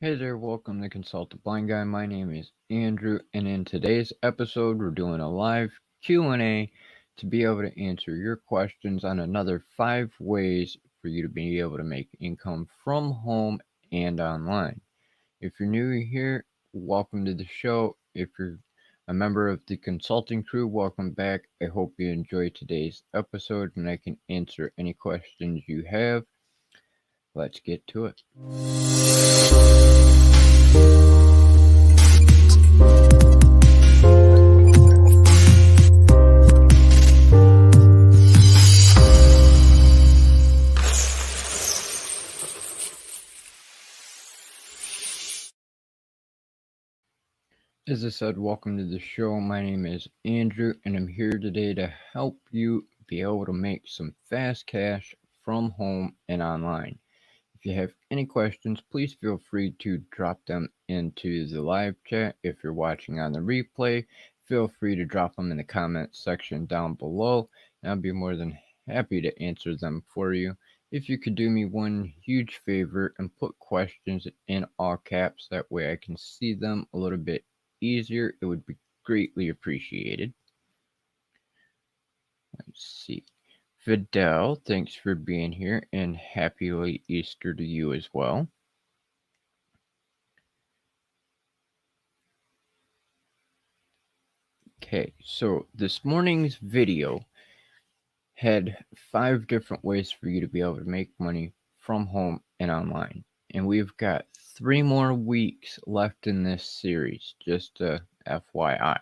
Hey there, welcome to Consult the Blind Guy. My name is Andrew, and in today's episode, we're doing a live Q&A to be able to answer your questions on another 5 ways for you to be able to make income from home and online. If you're new here, welcome to the show. If you're a member of the consulting crew, welcome back. I hope you enjoyed today's episode and I can answer any questions you have. Let's get to it. As I said, welcome to the show. My name is Andrew, and I'm here today to help you be able to make some fast cash from home and online. If you have any questions, please feel free to drop them into the live chat. If you're watching on the replay, feel free to drop them in the comments section down below, and I'll be more than happy to answer them for you. If you could do me one huge favor and put questions in all caps, that way I can see them a little bit easier, it would be greatly appreciated. Let's see. Fidel, thanks for being here, and happy late Easter to you as well. Okay, so this morning's video had 5 different ways for you to be able to make money from home and online. And we've got 3 more weeks left in this series, just a FYI.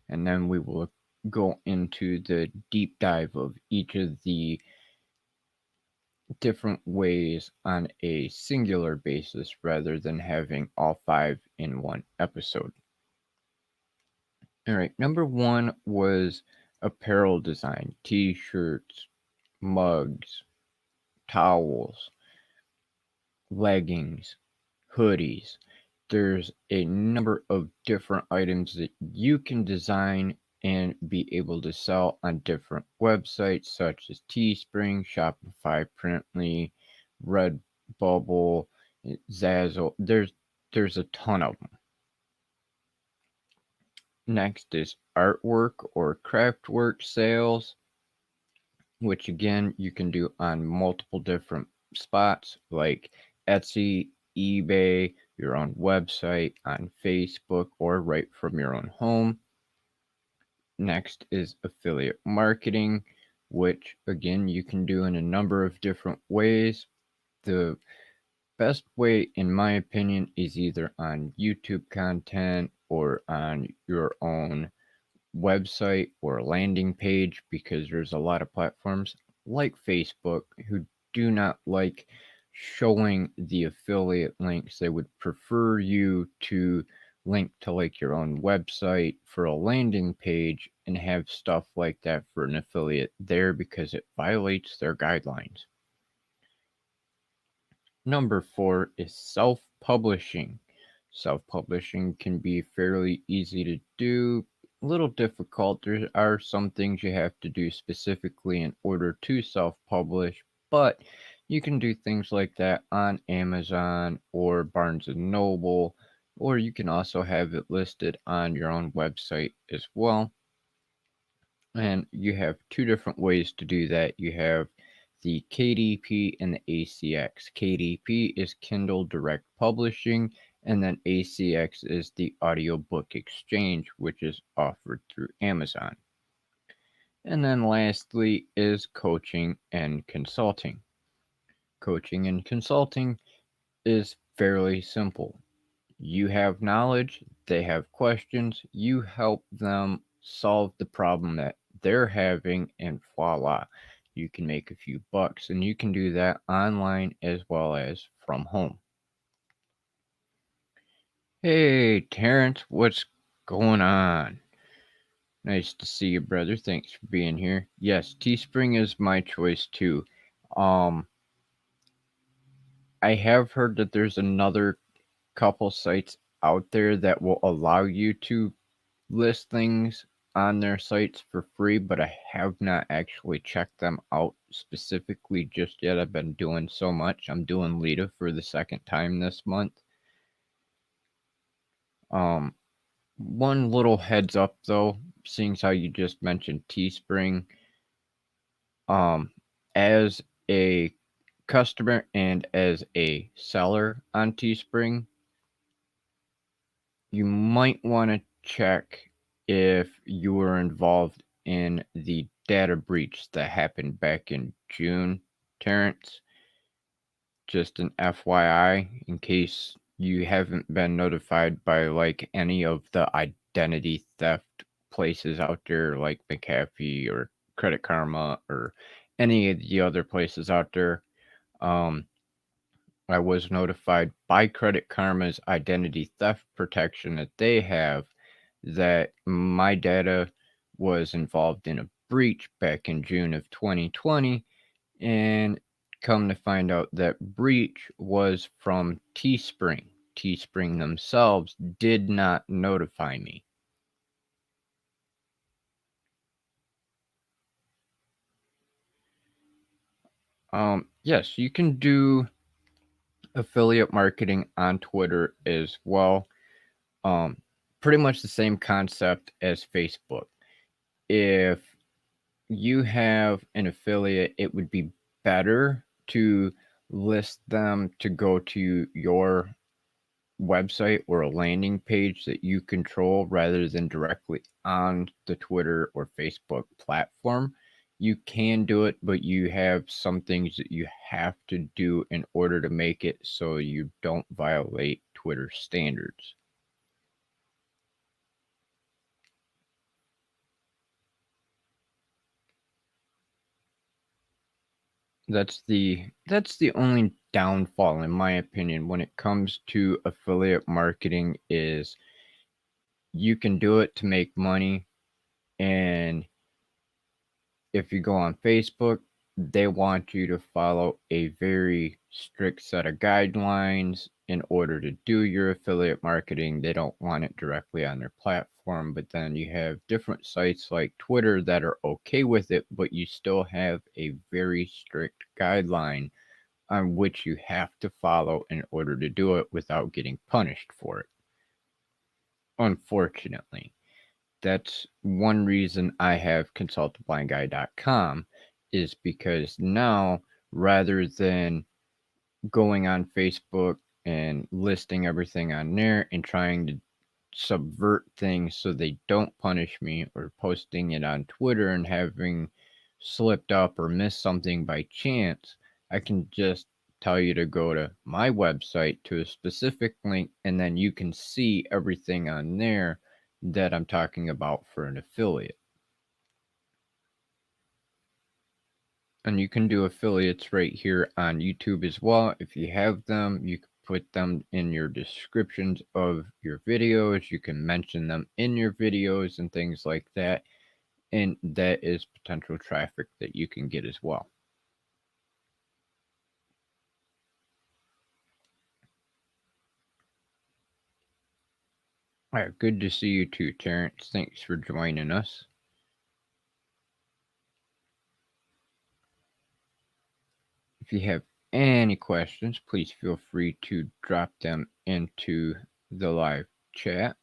And then we will go into the deep dive of each of the different ways on a singular basis rather than having all 5 in one episode. All right, number 1 was apparel design, t-shirts, mugs, towels, leggings, hoodies. There's a number of different items that you can design and be able to sell on different websites such as Teespring, Shopify, Printly, Redbubble, Zazzle. There's a ton of them. Next is artwork or craft work sales, which again you can do on multiple different spots like Etsy, eBay, your own website, on Facebook, or right from your own home. Next is affiliate marketing, which again you can do in a number of different ways. The best way, in my opinion, is either on YouTube content or on your own website or landing page, because there's a lot of platforms like Facebook who do not like showing the affiliate links. They would prefer you to link to like your own website for a landing page and have stuff like that for an affiliate there because it violates their guidelines. Number 4 is self-publishing. Self-publishing can be fairly easy to do, a little difficult. There are some things you have to do specifically in order to self-publish, but you can do things like that on Amazon or Barnes & Noble, or you can also have it listed on your own website as well. And you have 2 different ways to do that. You have the KDP and the ACX. KDP is Kindle Direct Publishing, and then ACX is the Audiobook Exchange, which is offered through Amazon. And then lastly is coaching and consulting. Coaching and consulting is fairly simple. You have knowledge, they have questions, you help them solve the problem that they're having, and voila, you can make a few bucks, and you can do that online as well as from home. Hey, Terrence, what's going on? Nice to see you, brother. Thanks for being here. Yes, Teespring is my choice too. I have heard that there's another couple sites out there that will allow you to list things on their sites for free, but I have not actually checked them out specifically just yet. I've been doing so much. I'm doing Lita for the second time this month, Um, One little heads up though, seeing how you just mentioned Teespring, um, as a customer and as a seller on Teespring, you might want to check if you were involved in the data breach that happened back in June, Terrence. Just an FYI, in case you haven't been notified by like any of the identity theft places out there, like McAfee or Credit Karma or any of the other places out there. Um, I was notified by Credit Karma's identity theft protection that they have that my data was involved in a breach back in June of 2020, and come to find out that breach was from Teespring. Teespring themselves did not notify me. Yes, you can do affiliate marketing on Twitter as well. Um, Pretty much the same concept as Facebook. If you have an affiliate, it would be better to list them to go to your website or a landing page that you control rather than directly on the Twitter or Facebook platform. You can do it, but you have some things that you have to do in order to make it so you don't violate Twitter standards. That's the only downfall in my opinion when it comes to affiliate marketing is you can do it to make money, and if you go on Facebook, they want you to follow a very strict set of guidelines in order to do your affiliate marketing. They don't want it directly on their platform, but then you have different sites like Twitter that are okay with it, but you still have a very strict guideline on which you have to follow in order to do it without getting punished for it. Unfortunately, that's one reason I have consulttheblindguy.com is because now rather than going on Facebook and listing everything on there and trying to subvert things so they don't punish me, or posting it on Twitter and having slipped up or missed something by chance, I can just tell you to go to my website to a specific link and then you can see everything on there that I'm talking about for an affiliate. And you can do affiliates right here on YouTube as well. If you have them, you can put them in your descriptions of your videos. You can mention them in your videos and things like that. And that is potential traffic that you can get as well. All right, good to see you too, Terrence. Thanks for joining us. If you have any questions, please feel free to drop them into the live chat.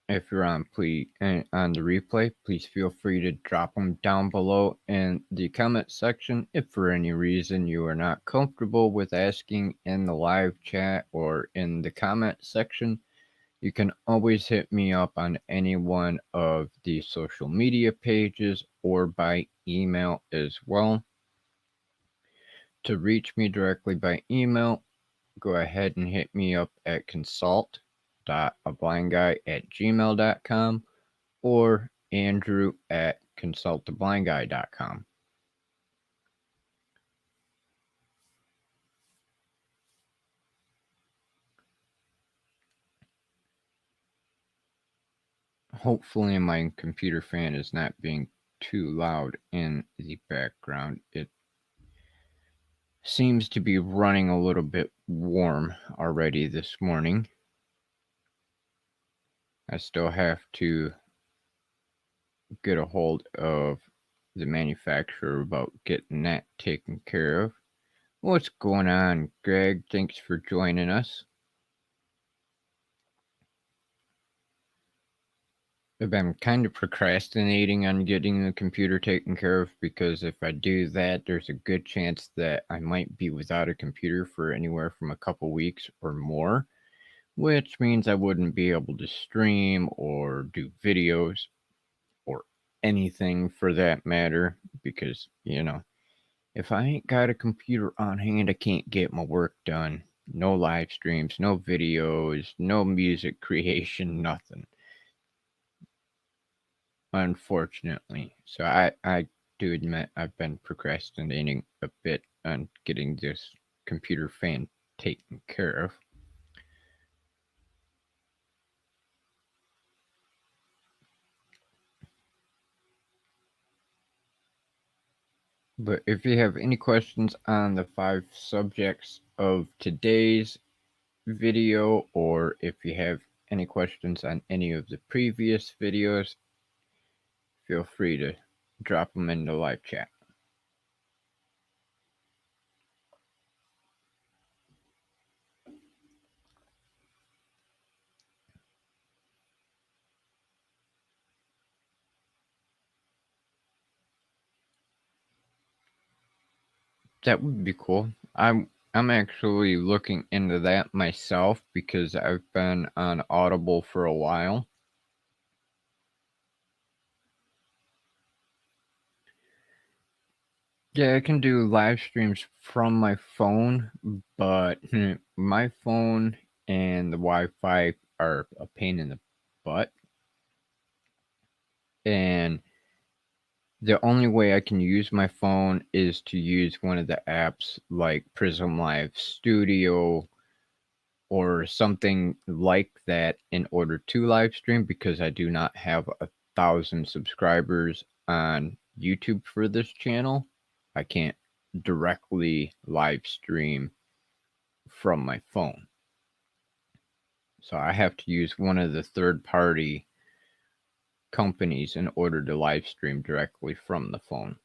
If you're on on the replay, please feel free to drop them down below in the comment section. If for any reason you are not comfortable with asking in the live chat or in the comment section, you can always hit me up on any one of the social media pages or by email as well. To reach me directly by email, go ahead and hit me up at consult.ablindguy@gmail.com or andrew@consulttheblindguy.com. Hopefully my computer fan is not being too loud in the background. It seems to be running a little bit warm already this morning. I still have to get a hold of the manufacturer about getting that taken care of. What's going on, Greg? Thanks for joining us. I've been kind of procrastinating on getting the computer taken care of because if I do that, there's a good chance that I might be without a computer for anywhere from a couple weeks or more, which means I wouldn't be able to stream or do videos or anything for that matter because, if I ain't got a computer on hand, I can't get my work done. No live streams, no videos, no music creation, nothing. Unfortunately. So I do admit I've been procrastinating a bit on getting this computer fan taken care of. But if you have any questions on the 5 subjects of today's video, or if you have any questions on any of the previous videos, feel free to drop them in the live chat. That would be cool. I'm actually looking into that myself because I've been on Audible for a while. Yeah, I can do live streams from my phone, but my phone and the Wi-Fi are a pain in the butt. And the only way I can use my phone is to use one of the apps like Prism Live Studio or something like that in order to live stream because I do not have 1,000 subscribers on YouTube for this channel. I can't directly live stream from my phone. So I have to use one of the third party companies in order to live stream directly from the phone.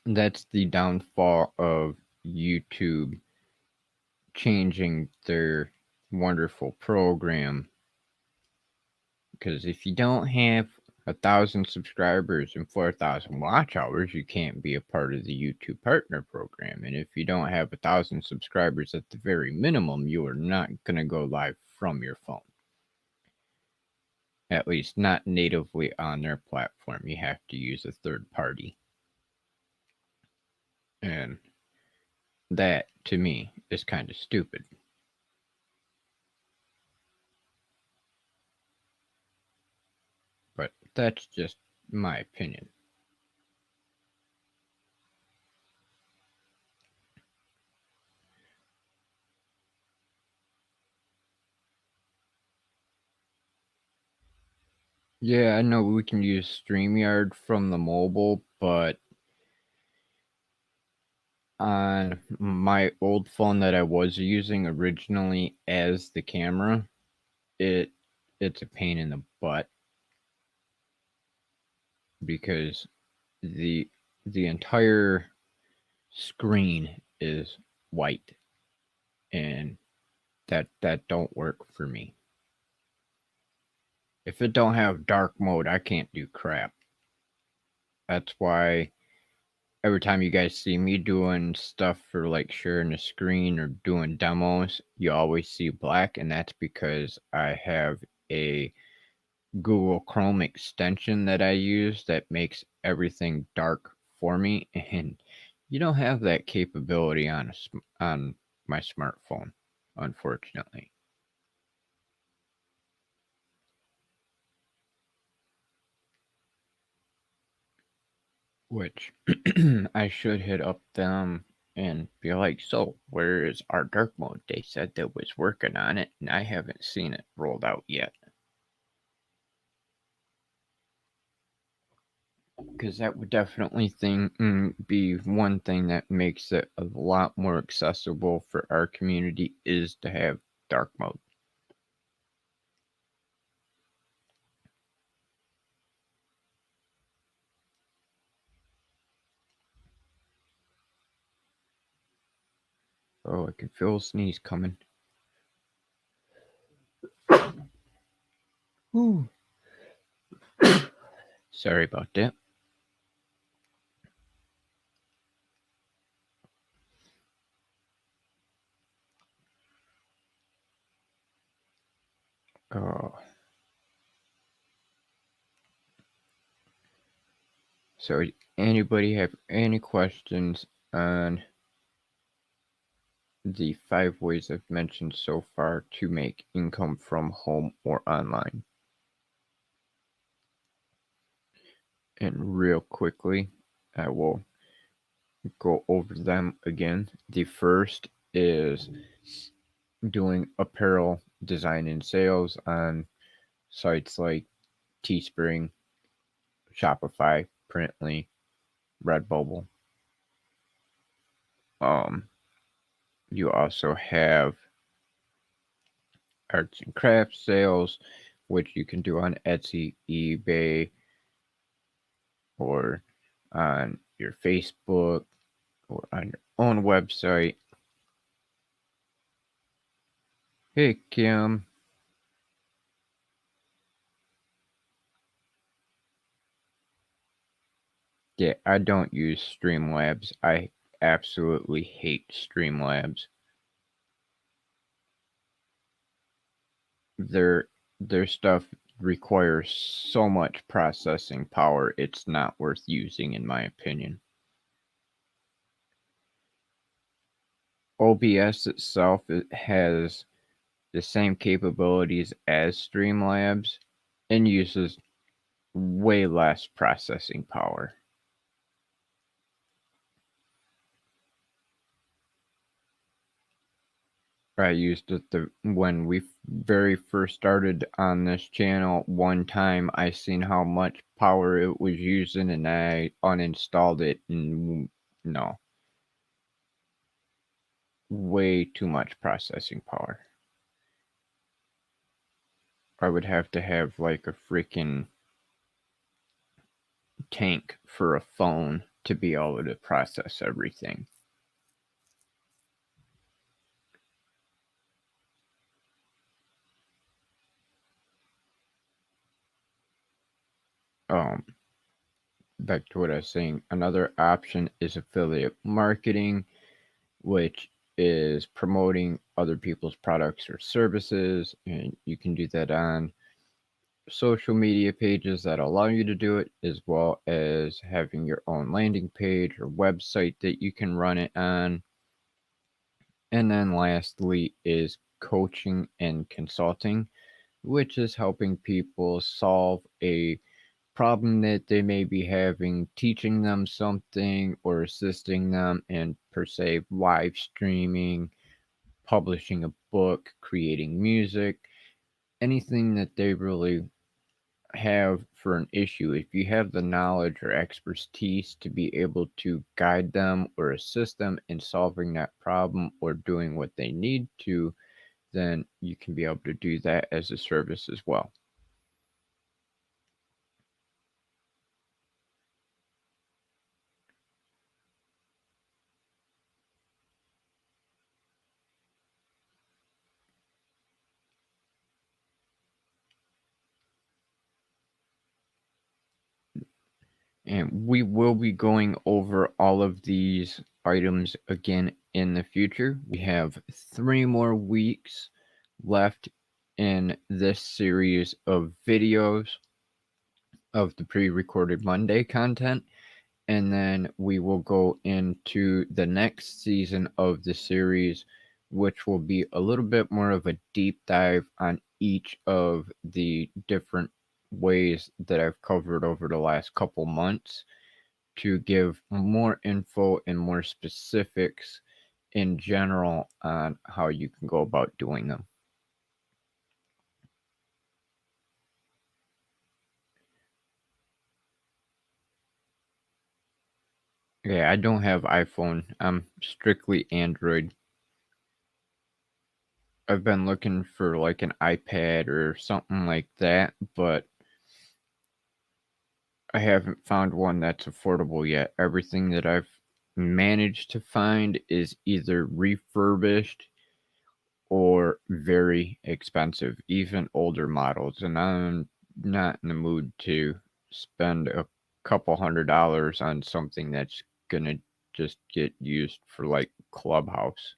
That's the downfall of YouTube changing their wonderful program. Because if you don't have 1,000 subscribers and 4,000 watch hours, you can't be a part of the YouTube Partner Program. And if you don't have 1,000 subscribers at the very minimum, you are not going to go live from your phone. At least not natively on their platform. You have to use a third party. And that, to me, is kind of stupid. But that's just my opinion. Yeah, I know we can use StreamYard from the mobile, but on my old phone that I was using originally as the camera, it it's a pain in the butt because the the entire screen is white and that don't work for me. If it don't have dark mode, I can't do crap. That's why every time you guys see me doing stuff for like sharing the screen or doing demos, you always see black, and that's because I have a Google Chrome extension that I use that makes everything dark for me, and you don't have that capability on my smartphone, unfortunately. Which I should hit up them and be like, so where is our dark mode? They said they was working on it, and I haven't seen it rolled out yet. Because that would definitely be one thing that makes it a lot more accessible for our community is to have dark mode. Oh, I can feel a sneeze coming. Whew. Sorry about that. Oh, so anybody have any questions on the 5 ways I've mentioned so far to make income from home or online? And real quickly, I will go over them again. The first is doing apparel design and sales on sites like Teespring, Shopify, Printly, Redbubble. You also have arts and crafts sales, which you can do on Etsy, eBay, or on your Facebook, or on your own website. Hey, Kim. Yeah, I don't use Streamlabs. I absolutely hate Streamlabs. Their their stuff requires so much processing power, it's not worth using in my opinion. OBS itself has the same capabilities as Streamlabs and uses way less processing power. I used it when we very first started on this channel. One time I seen how much power it was using and I uninstalled it, and no, way too much processing power. I would have to have like a freaking tank for a phone to be able to process everything. Back to what I was saying, another option is affiliate marketing, which is promoting other people's products or services, and you can do that on social media pages that allow you to do it, as well as having your own landing page or website that you can run it on. And then lastly is coaching and consulting, which is helping people solve a problem that they may be having, teaching them something or assisting them in, per se, live streaming, publishing a book, creating music, anything that they really have for an issue. If you have the knowledge or expertise to be able to guide them or assist them in solving that problem or doing what they need to, then you can be able to do that as a service as well. And we will be going over all of these items again in the future. We have 3 more weeks left in this series of videos of the pre-recorded Monday content. And then we will go into the next season of the series, which will be a little bit more of a deep dive on each of the different ways that I've covered over the last couple months to give more info and more specifics in general on how you can go about doing them. Yeah, I don't have iPhone. I'm strictly Android. I've been looking for like an iPad or something like that, but I haven't found one that's affordable yet. Everything that I've managed to find is either refurbished or very expensive, even older models. And I'm not in the mood to spend a couple $100 on something that's gonna just get used for like Clubhouse,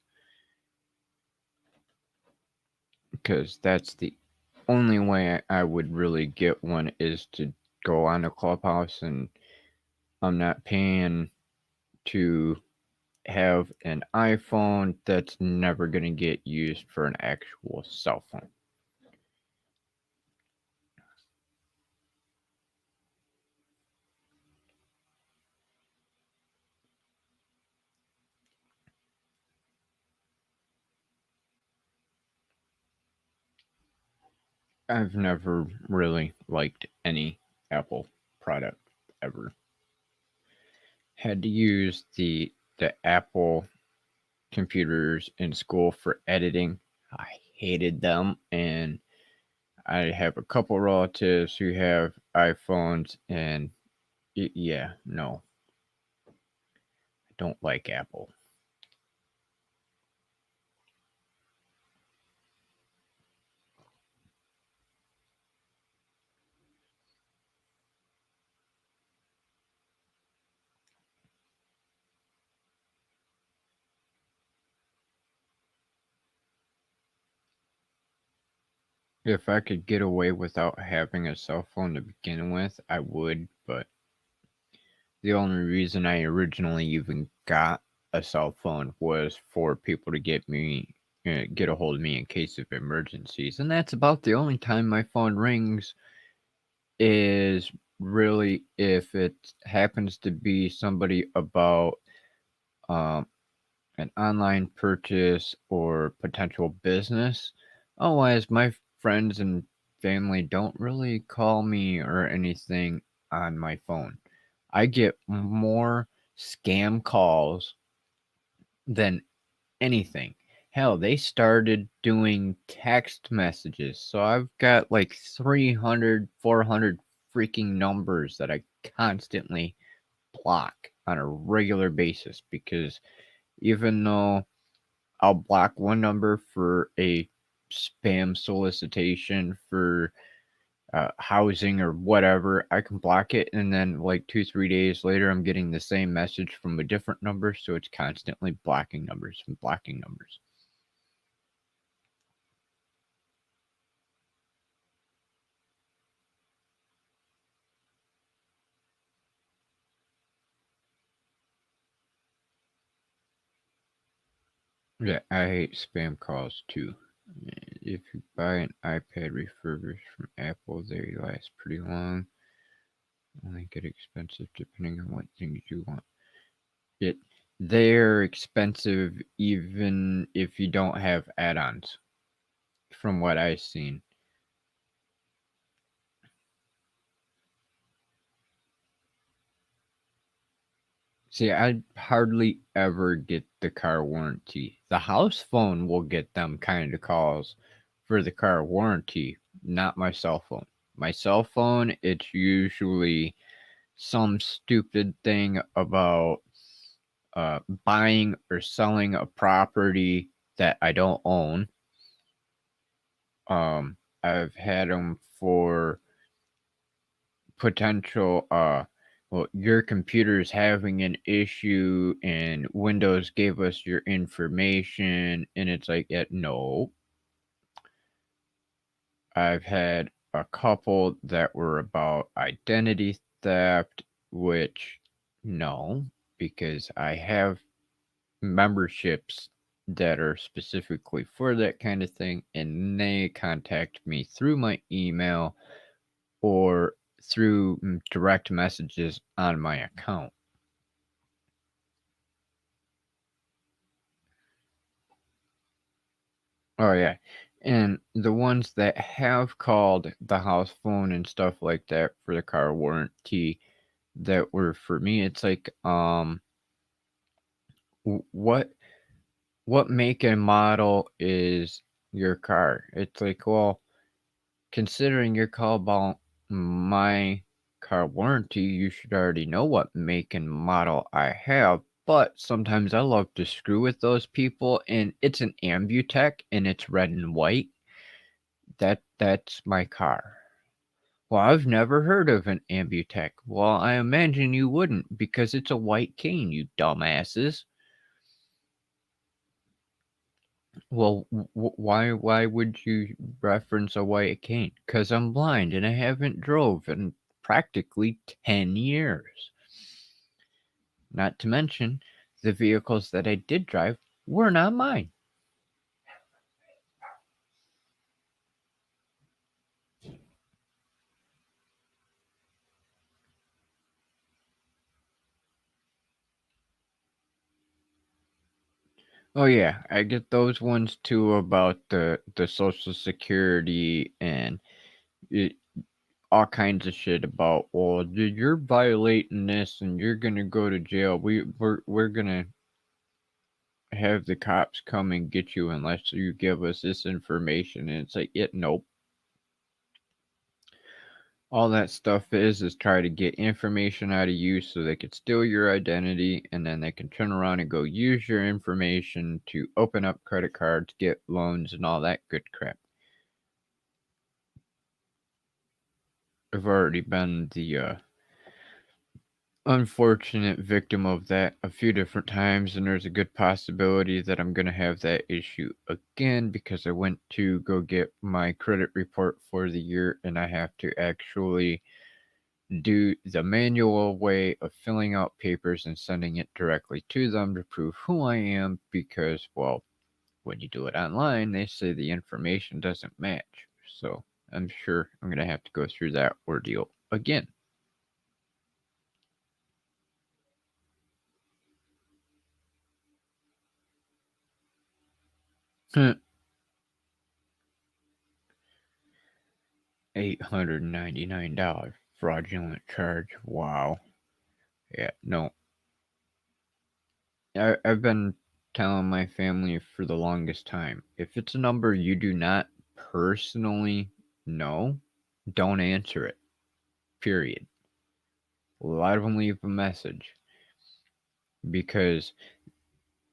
because that's the only way I would really get one is to go on a Clubhouse, and I'm not paying to have an iPhone that's never going to get used for an actual cell phone. I've never really liked any Apple product ever. Had to use the Apple computers in school for editing. I hated them, and I have a couple relatives who have iPhones, and yeah, no, I don't like Apple. If I could get away without having a cell phone to begin with, I would, but the only reason I originally even got a cell phone was for people to get a hold of me in case of emergencies, and that's about the only time my phone rings is really if it happens to be somebody about um, an online purchase or potential business. Otherwise, my friends and family don't really call me or anything on my phone. I get more scam calls than anything. Hell, they started doing text messages. So I've got like 300, 400 freaking numbers that I constantly block on a regular basis, because even though I'll block one number for a spam solicitation for housing or whatever, I can block it, and then like 2, 3 days later, I'm getting the same message from a different number. So it's constantly blocking numbers and blocking numbers. Yeah, I hate spam calls too. If you buy an iPad refurbished from Apple, they last pretty long. Only get expensive depending on what things you want. It they're expensive even if you don't have add-ons, from what I've seen. See, I hardly ever get the car warranty. The house phone will get them kind of calls for the car warranty, not my cell phone. My cell phone, it's usually some stupid thing about buying or selling a property that I don't own. I've had them for potential well, your computer's having an issue and Windows gave us your information, and it's like, yeah, no. I've had a couple that were about identity theft, which no, because I have memberships that are specifically for that kind of thing, and they contact me through my email or through direct messages on my account. Oh yeah. And the ones that have called the house phone and stuff like that for the car warranty that were for me, it's like what make and model is your car? It's like, well, considering your call about my car warranty, you should already know what make and model I have, But sometimes I love to screw with those people, and it's an Ambutech, and it's red and white. That's my car. Well, I've never heard of an Ambutech. Well, I imagine you wouldn't because it's a white cane, you dumbasses. Well, why would you reference a white cane? Because I'm blind and I haven't drove in practically 10 years. Not to mention, the vehicles that I did drive were not mine. Oh yeah, I get those ones too about the Social Security and it, all kinds of shit about, well, you're violating this and you're gonna go to jail. We're gonna have the cops come and get you unless you give us this information. And it's like, nope. All that stuff is try to get information out of you so they could steal your identity and then they can turn around and go use your information to open up credit cards, get loans, and all that good crap. I've already been the unfortunate victim of that a few different times, and there's a good possibility that I'm going to have that issue again because I went to go get my credit report for the year and I have to actually do the manual way of filling out papers and sending it directly to them to prove who I am because, well, when you do it online, they say the information doesn't match. So I'm sure I'm going to have to go through that ordeal again. $899 fraudulent charge. Wow. Yeah, no. I've been telling my family for the longest time if it's a number you do not personally know, don't answer it. Period. A lot of them leave a message because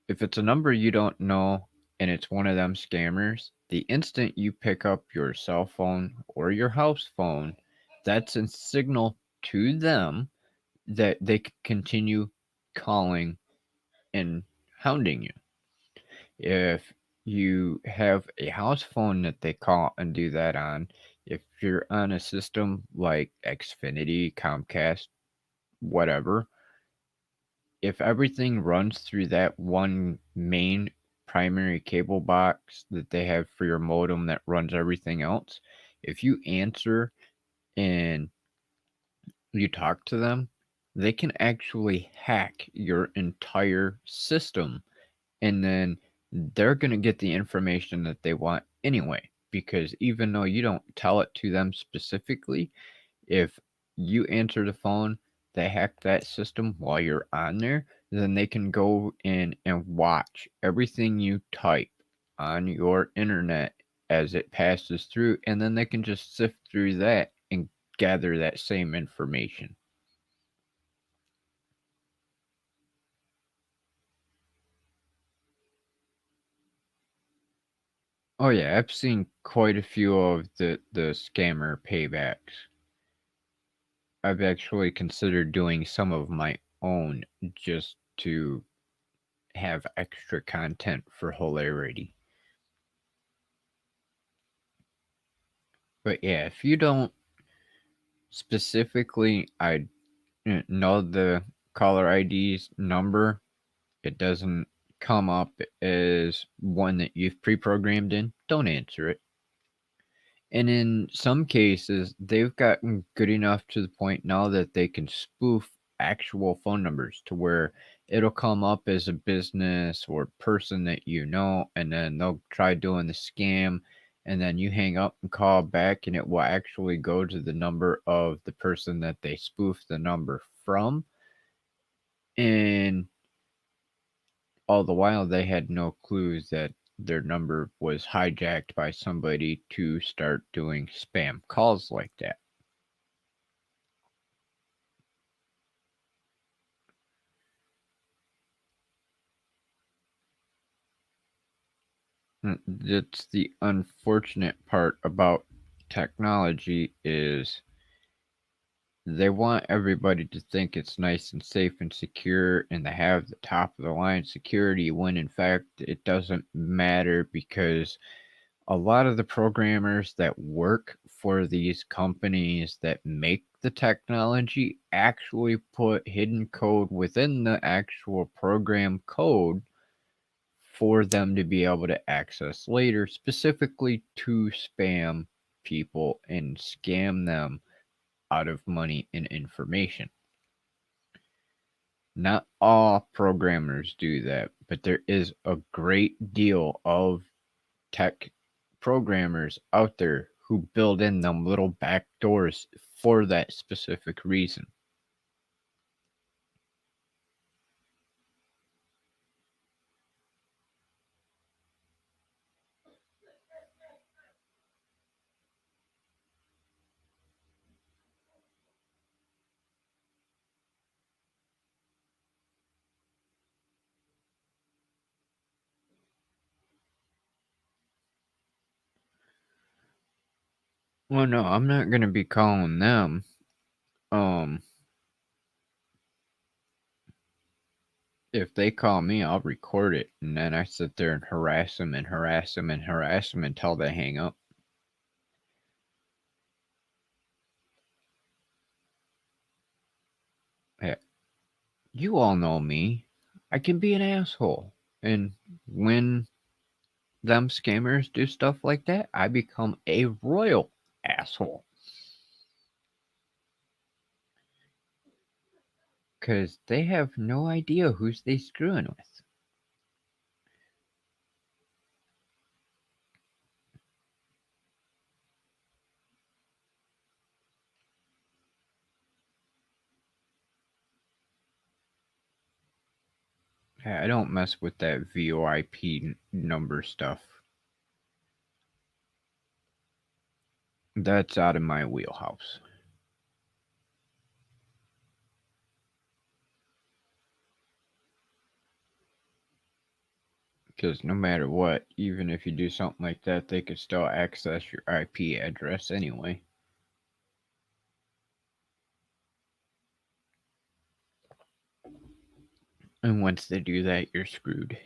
if it's a number you don't know and it's one of them scammers, the instant you pick up your cell phone or your house phone, that's a signal to them that they could continue calling and hounding you. If you have a house phone that they call and do that on, if you're on a system like Xfinity, Comcast, whatever, if everything runs through that one main primary cable box that they have for your modem that runs everything else, if you answer and you talk to them, they can actually hack your entire system and then they're going to get the information that they want anyway. Because even though you don't tell it to them specifically, if you answer the phone, they hack that system while you're on there, then they can go in and watch everything you type on your internet as it passes through, and then they can just sift through that and gather that same information. Oh yeah, I've seen quite a few of the scammer paybacks. I've actually considered doing some of my own just to have extra content for hilarity. But yeah, if you don't specifically know the caller ID's number, it doesn't come up as one that you've pre-programmed in, don't answer it. And in some cases, they've gotten good enough to the point now that they can spoof actual phone numbers to where it'll come up as a business or person that you know, and then they'll try doing the scam, and then you hang up and call back, and it will actually go to the number of the person that they spoofed the number from. And all the while, they had no clues that their number was hijacked by somebody to start doing spam calls like that. That's the unfortunate part about technology is they want everybody to think it's nice and safe and secure and to have the top of the line security when in fact it doesn't matter because a lot of the programmers that work for these companies that make the technology actually put hidden code within the actual program code for them to be able to access later, specifically to spam people and scam them out of money and information. Not all programmers do that, but there is a great deal of tech programmers out there who build in them little back doors for that specific reason. Well, no, I'm not going to be calling them. Um, if they call me, I'll record it, and then I sit there and harass them and harass them and harass them until they hang up. Hey, you all know me. I can be an asshole. And when them scammers do stuff like that, I become a royal asshole. Because they have no idea who's they screwing with. I don't mess with that VoIP number stuff. That's out of my wheelhouse. Because no matter what, even if you do something like that, they could still access your IP address anyway. And once they do that, you're screwed.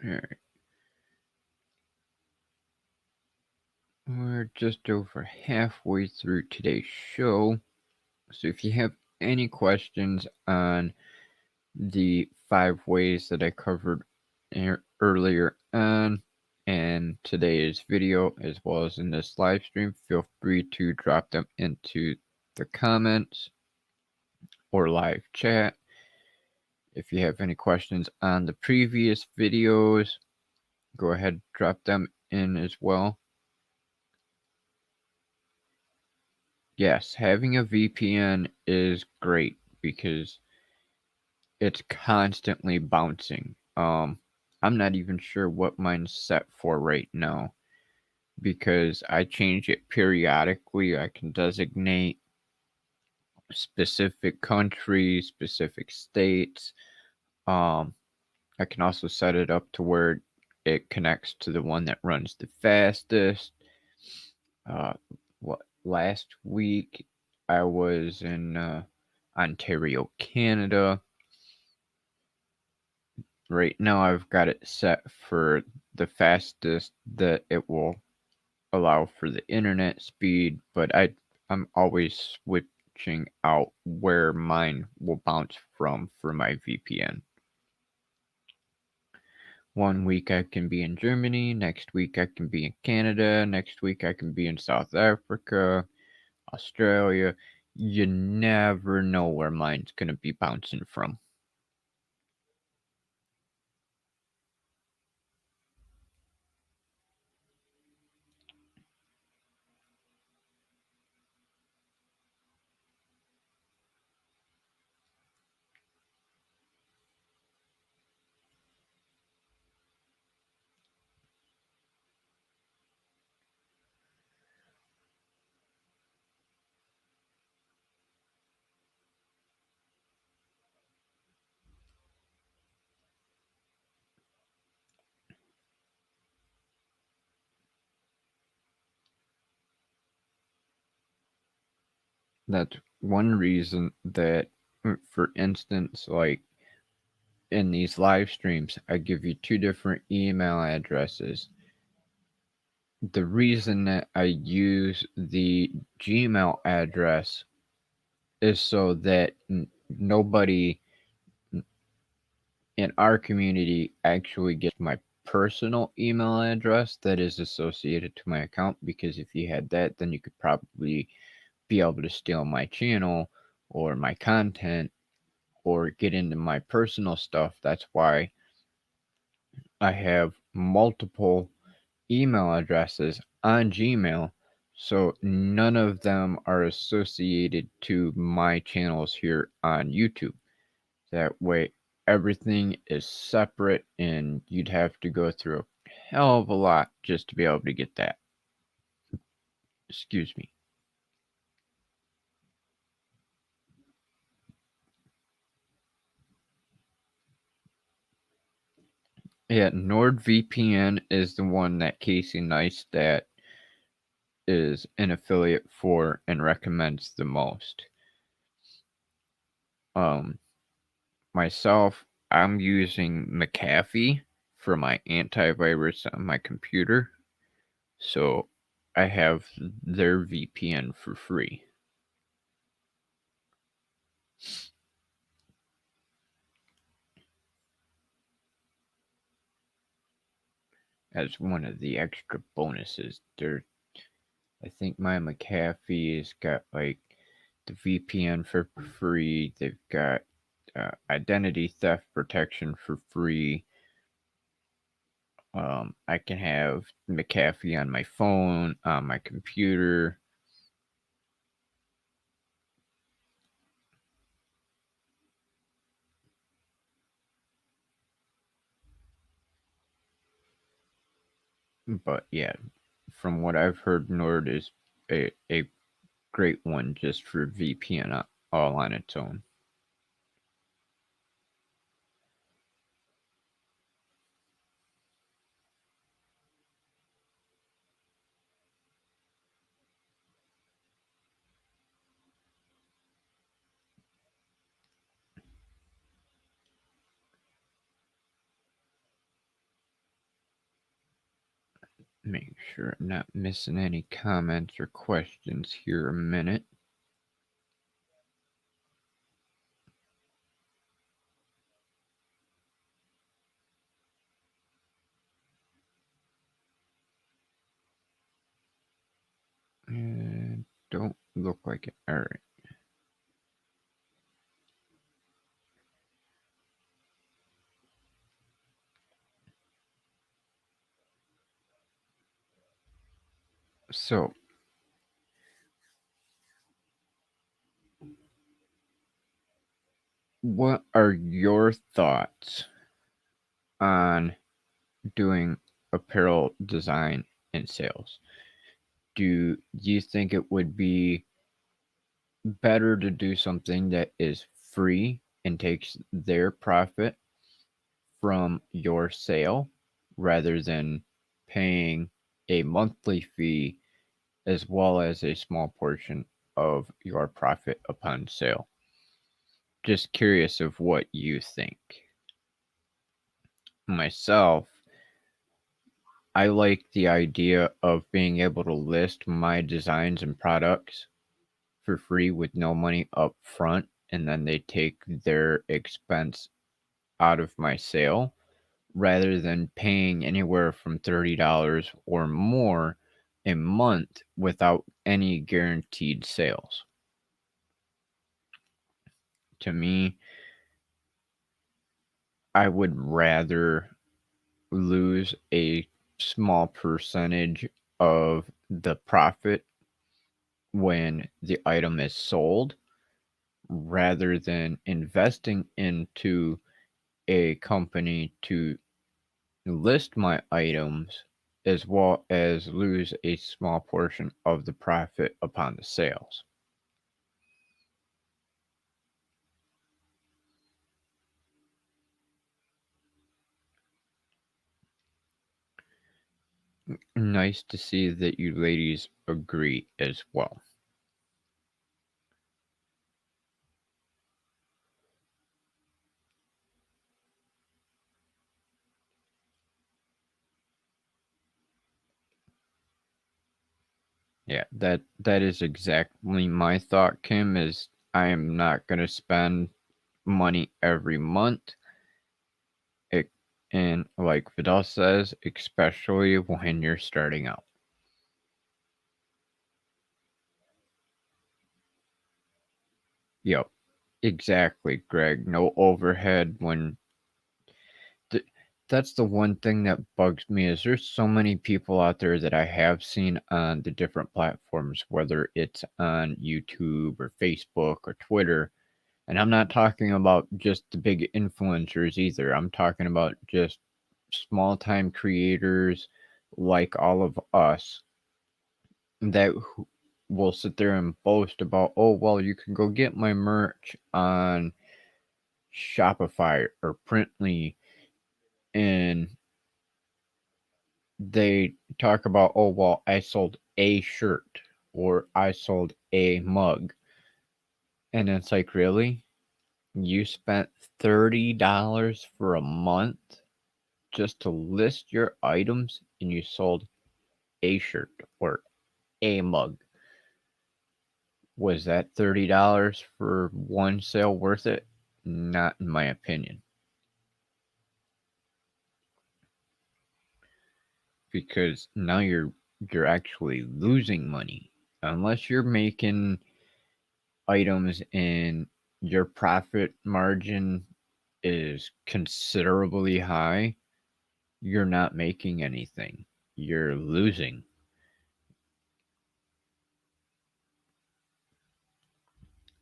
Alright. We're just over halfway through today's show. So if you have any questions on the 5 ways that I covered earlier on and today's video, as well as in this live stream, feel free to drop them into the comments or live chat. If you have any questions on the previous videos, go ahead and drop them in as well. Yes, having a VPN is great because it's constantly bouncing. I'm not even sure what mine's set for right now because I change it periodically. I can designate specific countries, specific states. Um, I can also set it up to where it connects to the one that runs the fastest. Uh, what last week I was in Ontario, Canada. Right now I've got it set for the fastest that it will allow for the internet speed, but I'm always switching out where mine will bounce from for my VPN. One week I can be in Germany, next week I can be in Canada, next week I can be in South Africa, Australia. You never know where mine's going to be bouncing from. That's one reason that, for instance, like in these live streams, I give you two different email addresses. The reason that I use the Gmail address is so that nobody in our community actually gets my personal email address that is associated to my account, because if you had that, then you could probably be able to steal my channel or my content or get into my personal stuff. That's why I have multiple email addresses on Gmail, so none of them are associated to my channels here on YouTube. That way, everything is separate, and you'd have to go through a hell of a lot just to be able to get that. Excuse me. Yeah, NordVPN is the one that Casey Neistat is an affiliate for and recommends the most. Um, Myself, I'm using McAfee for my antivirus on my computer, so I have their VPN for free. As one of the extra bonuses. I think my McAfee's got like the VPN for free. They've got identity theft protection for free. I can have McAfee on my phone, on my computer. But yeah, from what I've heard, Nord is a great one just for VPN all on its own. Make sure I'm not missing any comments or questions here a minute. Don't look like it. All right. So, what are your thoughts on doing apparel design and sales? Do you think it would be better to do something that is free and takes their profit from your sale rather than paying a monthly fee as well as a small portion of your profit upon sale? Just curious of what you think. Myself, I like the idea of being able to list my designs and products for free with no money up front, and then they take their expense out of my sale rather than paying anywhere from $30 or more a month without any guaranteed sales. To me, I would rather lose a small percentage of the profit when the item is sold rather than investing into a company to list my items as well as lose a small portion of the profit upon the sales. Nice to see that you ladies agree as well. Yeah, that is exactly my thought, Kim, is I am not going to spend money every month. It, and like Vidal says, especially when you're starting out. Yep, exactly, Greg. No overhead when th- that's the one thing that bugs me is there's so many people out there that I have seen on the different platforms, whether it's on YouTube or Facebook or Twitter. And I'm not talking about just the big influencers either. I'm talking about just small time creators like all of us that will sit there and boast about, oh, well, you can go get my merch on Shopify or Printly. And they talk about, oh, well, I sold a shirt or I sold a mug. And it's like, really? You spent $30 for a month just to list your items and you sold a shirt or a mug. Was that $30 for one sale worth it? Not in my opinion. Because now you're actually losing money. Unless you're making items and your profit margin is considerably high, you're not making anything. You're losing.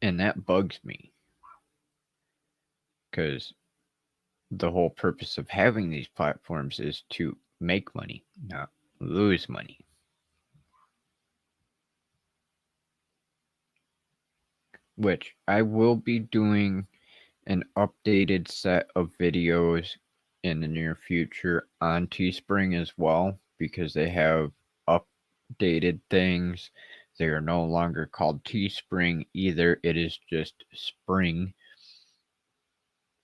And that bugs me because the whole purpose of having these platforms is to make money, not lose money. Which I will be doing an updated set of videos in the near future on Teespring as well because they have updated things. They are no longer called Teespring either. It is just Spring.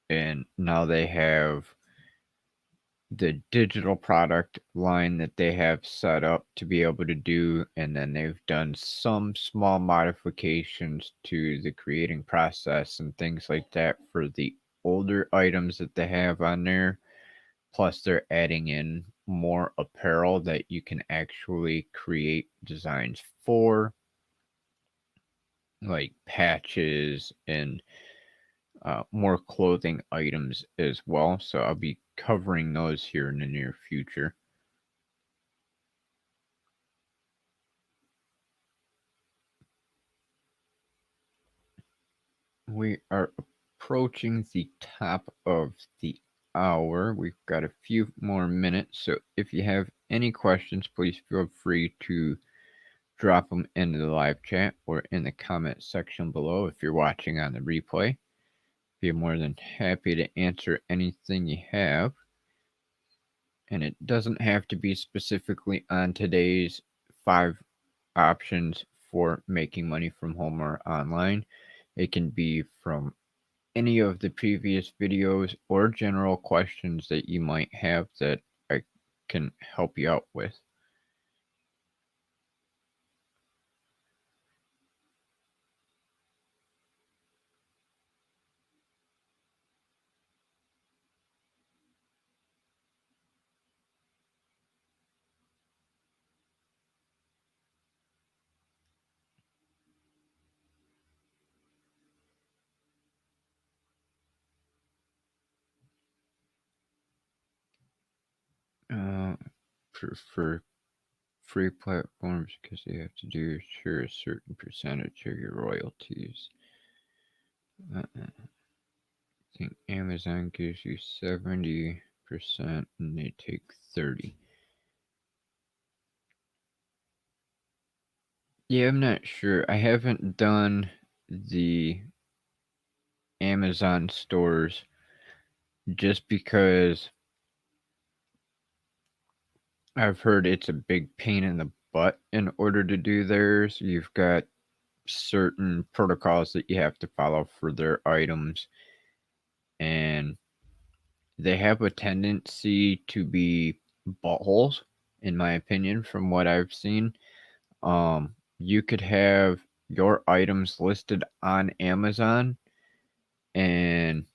And now they have the digital product line that they have set up to be able to do, and then they've done some small modifications to the creating process and things like that for the older items that they have on there. Plus, they're adding in more apparel that you can actually create designs for, like patches and more clothing items as well. So I'll be covering those here in the near future. We are approaching the top of the hour. We've got a few more minutes. So if you have any questions, please feel free to drop them into the live chat or in the comment section below if you're watching on the replay. Be more than happy to answer anything you have. And it doesn't have to be specifically on today's 5 options for making money from home or online. It can be from any of the previous videos or general questions that you might have that I can help you out with. Uh, for free platforms because they have to do share a certain percentage of your royalties. I think Amazon gives you 70% and they take 30. Yeah, I'm not sure. I haven't done the Amazon stores just because I've heard it's a big pain in the butt in order to do theirs. You've got certain protocols that you have to follow for their items, and they have a tendency to be buttholes, in my opinion, from what I've seen. You could have your items listed on Amazon, and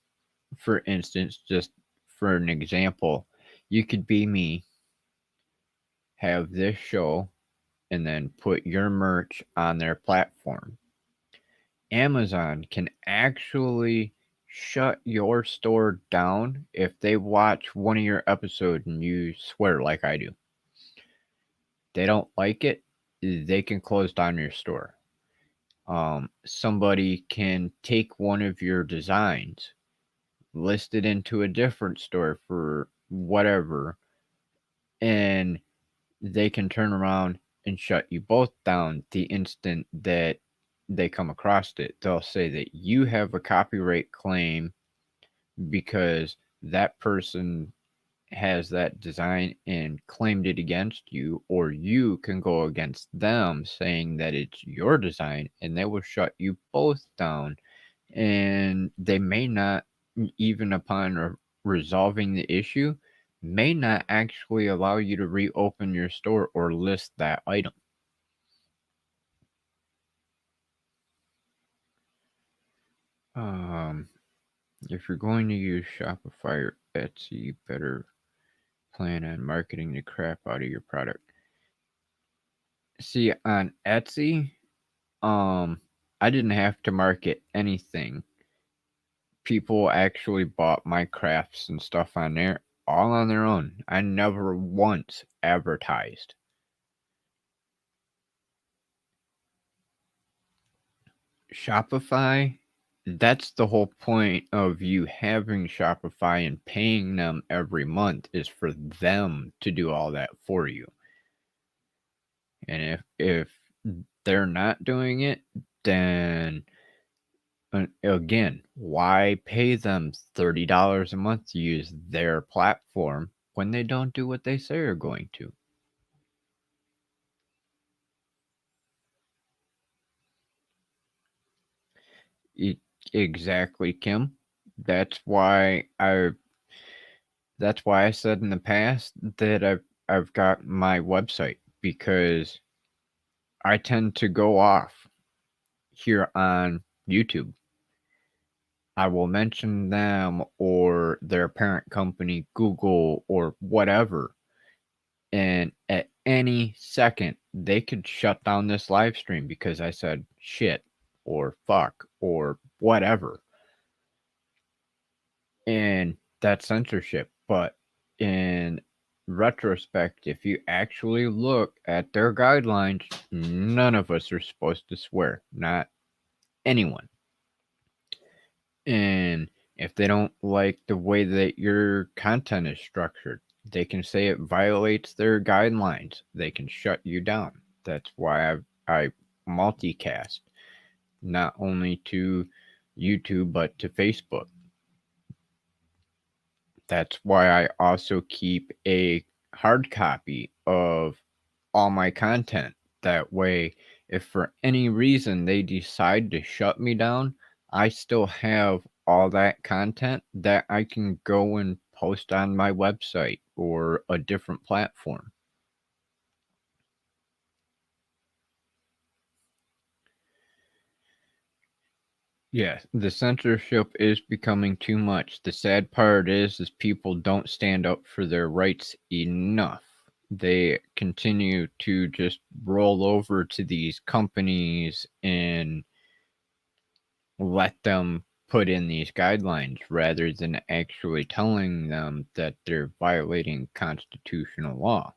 for instance, just for an example, you could be me, have this show, and then put your merch on their platform. Amazon can actually shut your store down if they watch one of your episodes and you swear like I do. They don't like it, they can close down your store. Somebody can take one of your designs, list it into a different store for whatever, and they can turn around and shut you both down the instant that they come across it. They'll say that you have a copyright claim because that person has that design and claimed it against you, or you can go against them saying that it's your design, and they will shut you both down. And they may not, even upon resolving the issue, may not actually allow you to reopen your store or list that item. Um, if you're going to use Shopify or Etsy, you better plan on marketing the crap out of your product. See, on Etsy, I didn't have to market anything. People actually bought my crafts and stuff on there all on their own. I never once advertised. Shopify, that's the whole point of you having Shopify and paying them every month, is for them to do all that for you. And if they're not doing it, then again, why pay them $30 a month to use their platform when they don't do what they say are going to? E- exactly, Kim. That's why I that's why I said in the past that I've got my website, because I tend to go off here on YouTube. I will mention them or their parent company, Google or whatever, and at any second they could shut down this live stream because I said shit or fuck or whatever. And that's censorship. But in retrospect, if you actually look at their guidelines, none of us are supposed to swear, not anyone. And if they don't like the way that your content is structured, they can say it violates their guidelines. They can shut you down. That's why I multicast, not only to YouTube but to Facebook. That's why I also keep a hard copy of all my content. That way, if for any reason they decide to shut me down, I still have all that content that I can go and post on my website or a different platform. Yes, the censorship is becoming too much. The sad part is people don't stand up for their rights enough. They continue to just roll over to these companies and let them put in these guidelines rather than actually telling them that they're violating constitutional law.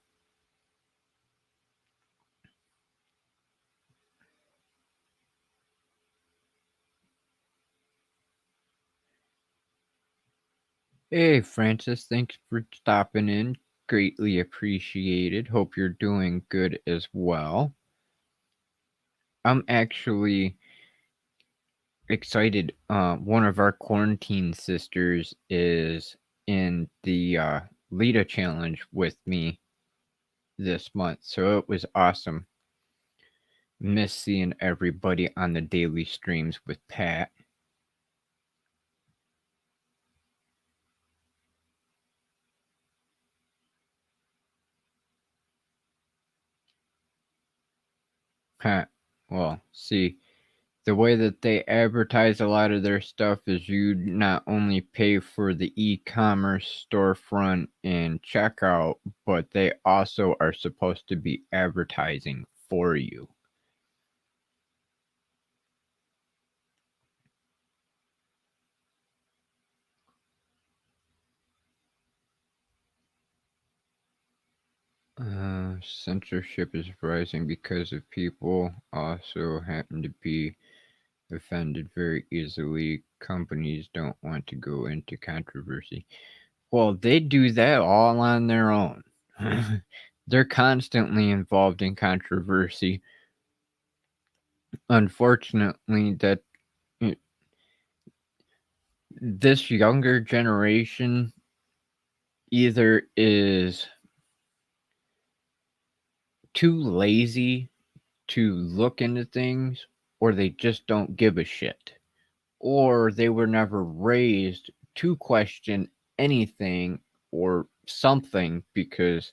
Hey, Francis, thanks for stopping in. Greatly appreciated. Hope you're doing good as well. I'm actually excited. One of our quarantine sisters is in the Lita challenge with me this month, so it was awesome. Miss seeing everybody on the daily streams with Pat. Huh. Well, see, the way that they advertise a lot of their stuff is you not only pay for the e-commerce storefront and checkout, but they also are supposed to be advertising for you. Censorship is rising because of people also happen to be offended very easily. Companies don't want to go into controversy. Well, they do that all on their own. They're constantly involved in controversy. Unfortunately, that eh, this younger generation either is too lazy to look into things, or they just don't give a shit, or they were never raised to question anything or something, because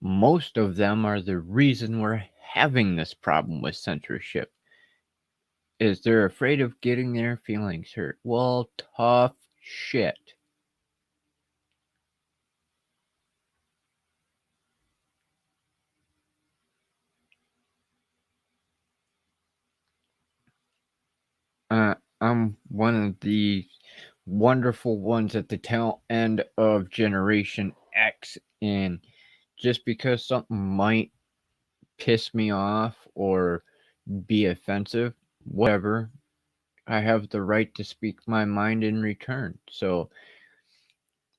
most of them are the reason we're having this problem with censorship, is they're afraid of getting their feelings hurt. Well, tough shit. I'm one of the wonderful ones at the tail end of Generation X, and just because something might piss me off or be offensive, whatever, I have the right to speak my mind in return. So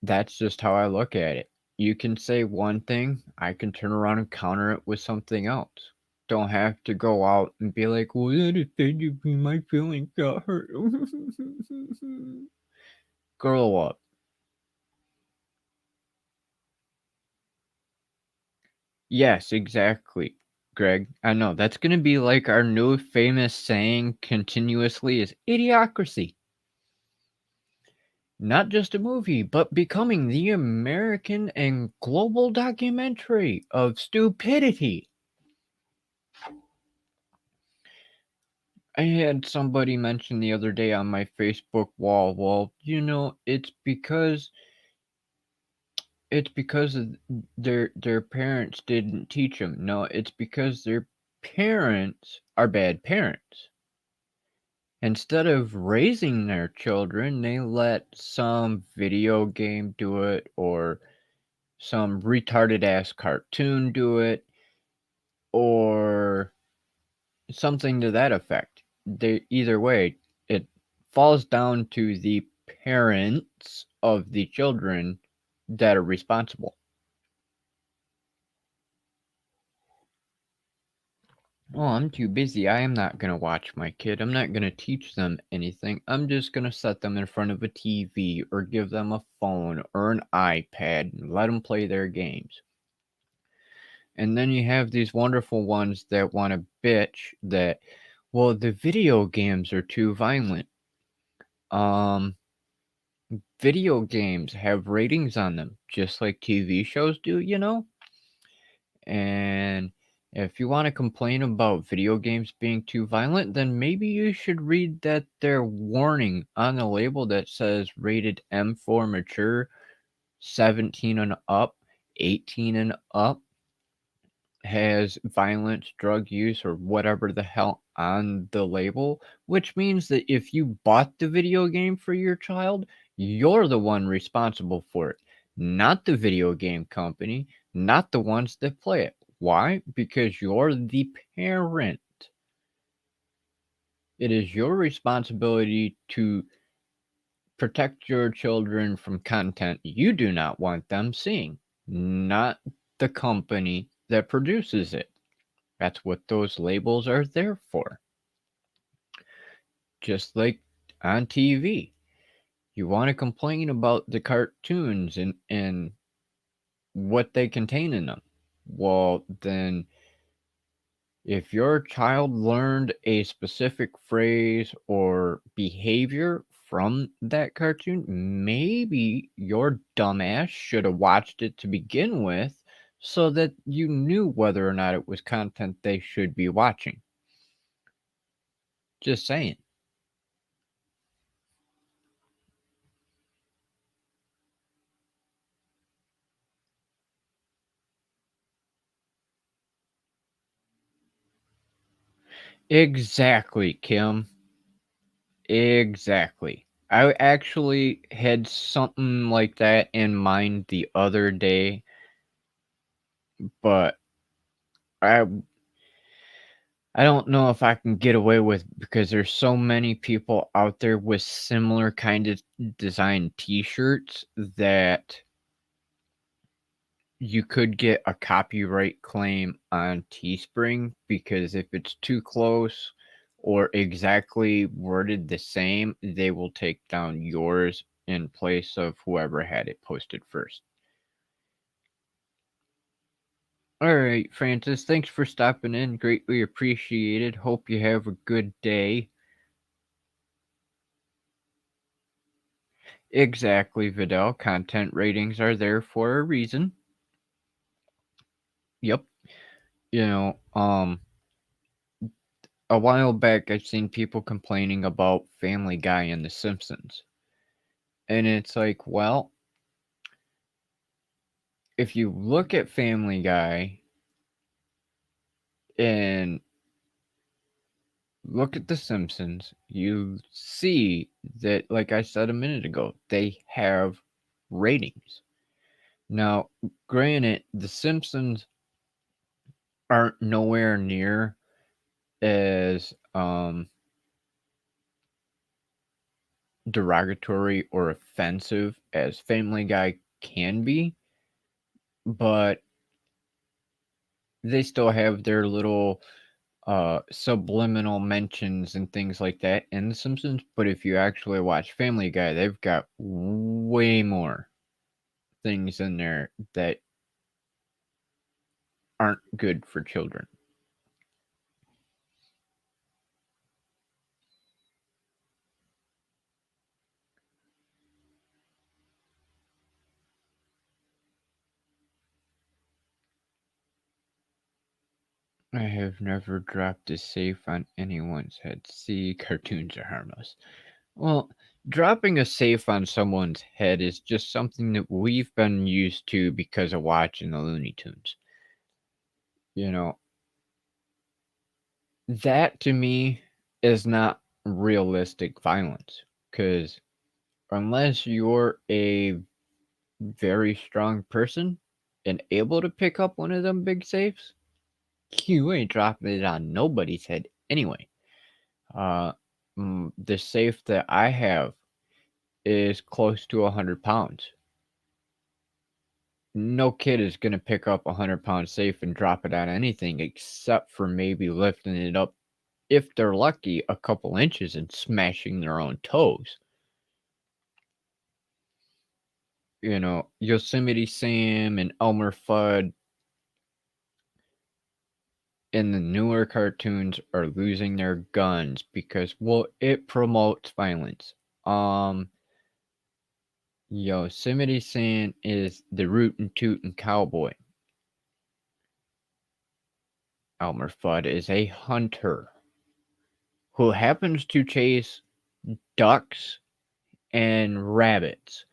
that's just how I look at it. You can say one thing, I can turn around and counter it with something else. Don't have to go out and be like, well, that offended me, my feelings got hurt. Grow up. Yes, exactly, Greg. I know. That's going to be like our new famous saying continuously is idiocracy. Not just a movie, but becoming the American and global documentary of stupidity. I had somebody mention the other day on my Facebook wall, well, it's because of their parents didn't teach them. No, it's because their parents are bad parents. Instead of raising their children, they let some video game do it, or some retarded ass cartoon do it, or something to that effect. Either way, it falls down to the parents of the children that are responsible. Oh, I'm too busy. I am not going to watch my kid. I'm not going to teach them anything. I'm just going to set them in front of a TV or give them a phone or an iPad and let them play their games. And then you have these wonderful ones that want to bitch that, well, the video games are too violent. Um, Video games have ratings on them, just like TV shows do. And if you want to complain about video games being too violent, then maybe you should read that their warning on the label that says rated M for mature, 17 and up, 18 and up, has violence, drug use, or whatever the hell on the label, which means that if you bought the video game for your child, you're the one responsible for it, not the video game company, not the ones that play it. Why? Because you're the parent. It is your responsibility to protect your children from content you do not want them seeing, not the company that produces it. That's what those labels are there for. Just like on TV. You want to complain about the cartoons and what they contain in them. Well, then, if your child learned a specific phrase or behavior from that cartoon, maybe your dumbass should have watched it to begin with so that you knew whether or not it was content they should be watching. Just saying. Exactly, Kim. Exactly. I actually had something like that in mind the other day, but I I don't know if I can get away with because there's so many people out there with similar kind of design t-shirts that you could get a copyright claim on Teespring because if it's too close or exactly worded the same, they will take down yours in place of whoever had it posted first. All right, Francis, thanks for stopping in. Greatly appreciated. Hope you have a good day. Exactly, Vidal. Content ratings are there for a reason. Yep. You know, a while back I've seen people complaining about Family Guy and The Simpsons. And it's like, well, if you look at Family Guy and look at The Simpsons, you see that, like I said a minute ago, they have ratings. Now, granted, The Simpsons aren't nowhere near as derogatory or offensive as Family Guy can be, but they still have their little subliminal mentions and things like that in The Simpsons. But if you actually watch Family Guy, they've got way more things in there that aren't good for children. I have never dropped a safe on anyone's head. See, cartoons are harmless. Well, dropping a safe on someone's head is just something that we've been used to because of watching the Looney Tunes. You know, that to me is not realistic violence because unless you're a very strong person and able to pick up one of them big safes, you ain't dropping it on nobody's head anyway. Uh, the safe that I have is close to 100 pounds. No kid is gonna pick up a 100 pound safe and drop it on anything except for maybe lifting it up if they're lucky a couple inches and smashing their own toes. You know, Yosemite Sam and Elmer Fudd in the newer cartoons are losing their guns because, well, it promotes violence. Um, Yosemite Sam is the rootin' tootin' cowboy. Elmer Fudd is a hunter who happens to chase ducks and rabbits.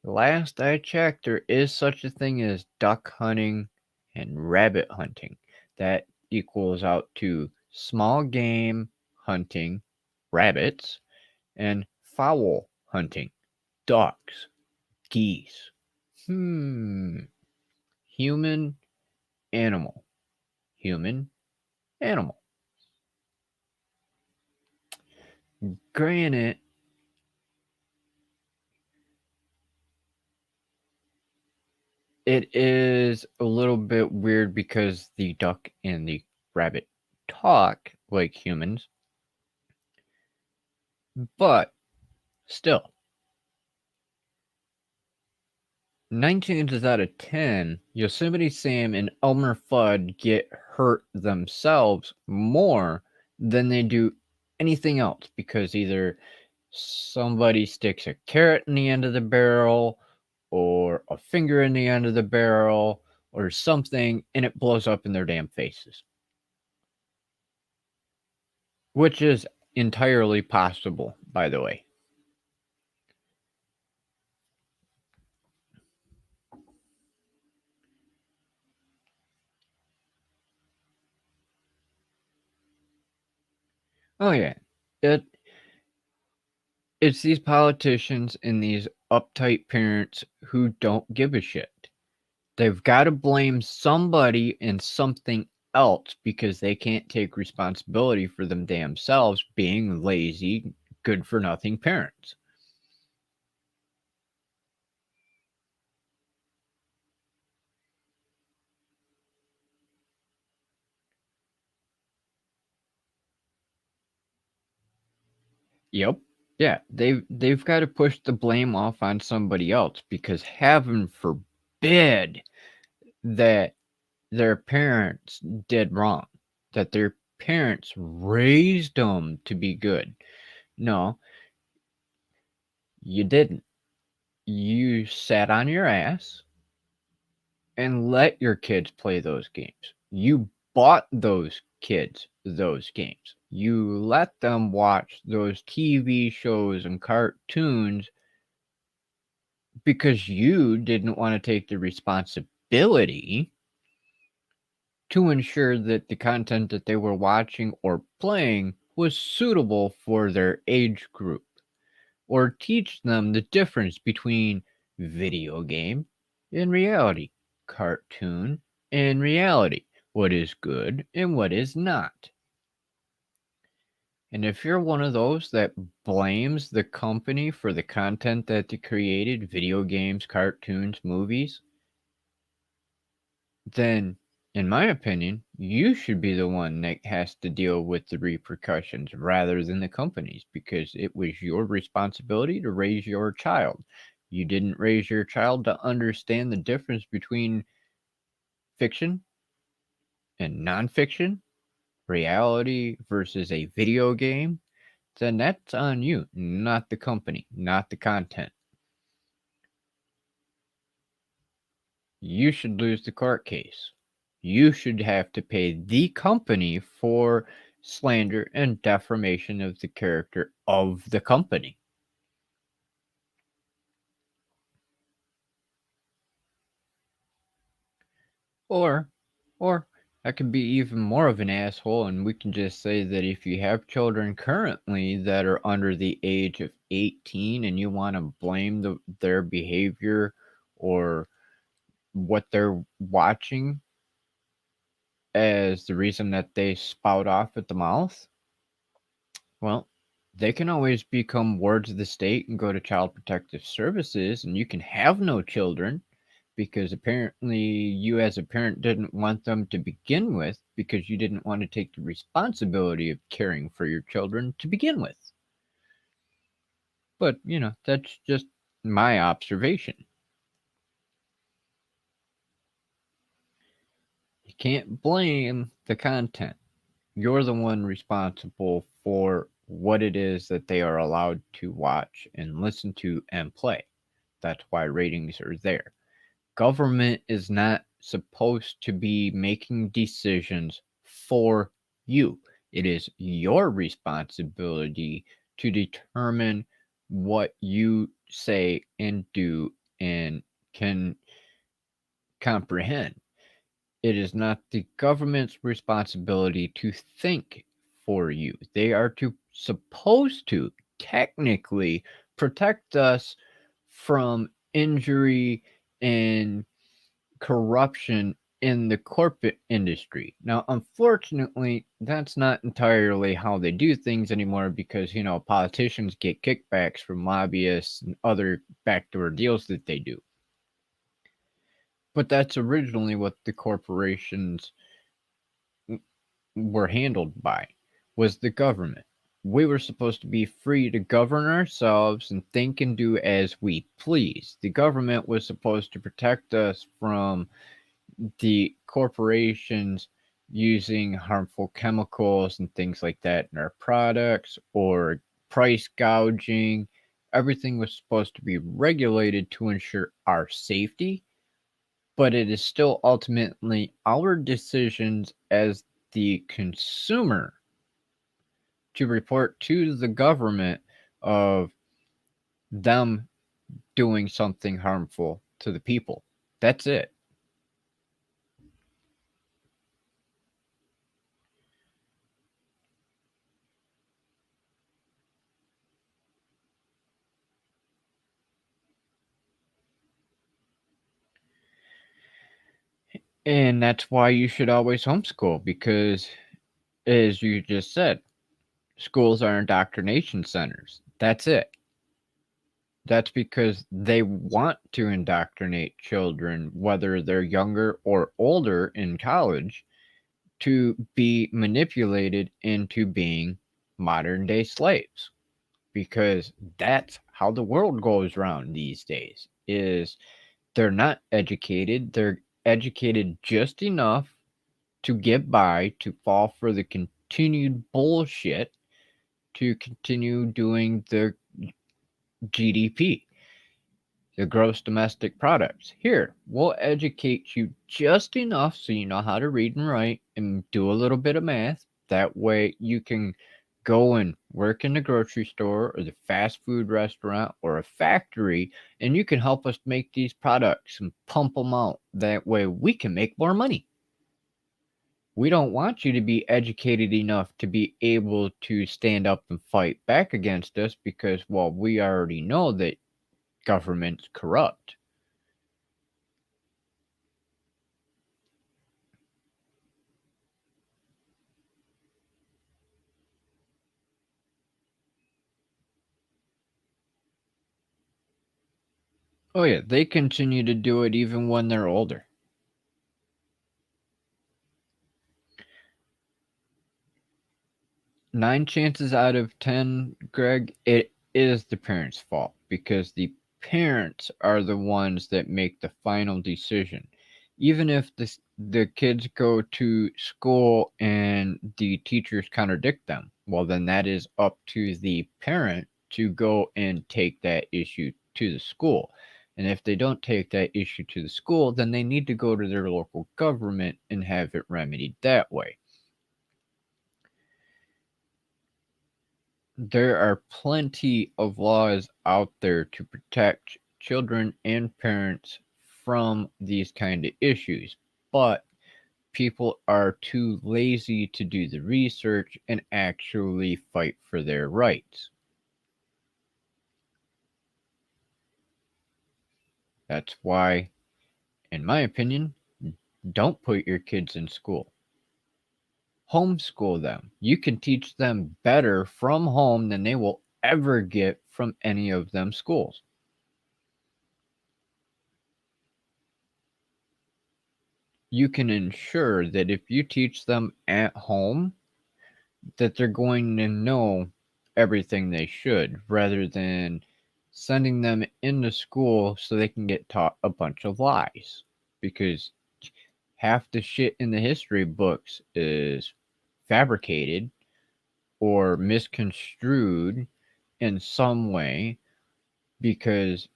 Last I checked, there is such a thing as duck hunting and rabbit hunting. That equals out to small game hunting, rabbits, and fowl hunting, ducks, geese. Human, animal. Human, animal. Granted, it is a little bit weird because the duck and the rabbit talk like humans, but still, 9 chances out of 10, Yosemite Sam and Elmer Fudd get hurt themselves more than they do anything else because either somebody sticks a carrot in the end of the barrel or a finger in the end of the barrel or something, and it blows up in their damn faces. Which is entirely possible, by the way. Oh yeah. It's these politicians and these uptight parents who don't give a shit. They've got to blame somebody and something else because they can't take responsibility for them damn selves being lazy, good for nothing parents. Yep. Yeah, they've got to push the blame off on somebody else because heaven forbid that their parents did wrong, that their parents raised them to be good. No, you didn't. You sat on your ass and let your kids play those games. You bought those kids those games. You let them watch those TV shows and cartoons because you didn't want to take the responsibility to ensure that the content that they were watching or playing was suitable for their age group, or teach them the difference between video game and reality, cartoon and reality, what is good and what is not. And if you're one of those that blames the company for the content that they created, video games, cartoons, movies, then, in my opinion, you should be the one that has to deal with the repercussions rather than the companies because it was your responsibility to raise your child. You didn't raise your child to understand the difference between fiction and nonfiction, reality versus a video game, then that's on you, not the company, not the content. You should lose the court case. You should have to pay the company for slander and defamation of the character of the company. Or, or I could be even more of an asshole, and we can just say that if you have children currently that are under the age of 18 and you want to blame their behavior or what they're watching as the reason that they spout off at the mouth, well, they can always become wards of the state and go to Child Protective Services, and you can have no children because apparently you, as a parent, didn't want them to begin with because you didn't want to take the responsibility of caring for your children to begin with. But, that's just my observation. You can't blame the content. You're the one responsible for what it is that they are allowed to watch and listen to and play. That's why ratings are there. Government is not supposed to be making decisions for you. It is your responsibility to determine what you say and do and can comprehend. It is not the government's responsibility to think for you. They are supposed to technically protect us from injury and corruption in the corporate industry. Now, unfortunately, that's not entirely how they do things anymore because, politicians get kickbacks from lobbyists and other backdoor deals that they do. But that's originally what the corporations were handled by, was the government. We were supposed to be free to govern ourselves and think and do as we please. The government was supposed to protect us from the corporations using harmful chemicals and things like that in our products or price gouging. Everything was supposed to be regulated to ensure our safety, but it is still ultimately our decisions as the consumer to report to the government of them doing something harmful to the people. That's it. And that's why you should always homeschool because, as you just said, schools are indoctrination centers. That's it. That's because they want to indoctrinate children, whether they're younger or older in college, to be manipulated into being modern day slaves. Because that's how the world goes round these days. Is they're not educated. They're educated just enough to get by, to fall for the continued bullshit, to continue doing the GDP, the gross domestic products. Here, we'll educate you just enough so you know how to read and write and do a little bit of math. That way you can go and work in the grocery store or the fast food restaurant or a factory, and you can help us make these products and pump them out. That way we can make more money. We don't want you to be educated enough to be able to stand up and fight back against us because, well, we already know that government's corrupt. Oh, yeah, they continue to do it even when they're older. 9 chances out of 10, Greg, it is the parents' fault because the parents are the ones that make the final decision. Even if the kids go to school and the teachers contradict them, well, then that is up to the parent to go and take that issue to the school. And if they don't take that issue to the school, then they need to go to their local government and have it remedied that way. There are plenty of laws out there to protect children and parents from these kind of issues, but people are too lazy to do the research and actually fight for their rights. That's why, in my opinion, don't put your kids in school. Homeschool them. You can teach them better from home than they will ever get from any of them schools. You can ensure that if you teach them at home, that they're going to know everything they should rather than sending them into school so they can get taught a bunch of lies. Because half the shit in the history books is fabricated or misconstrued in some way because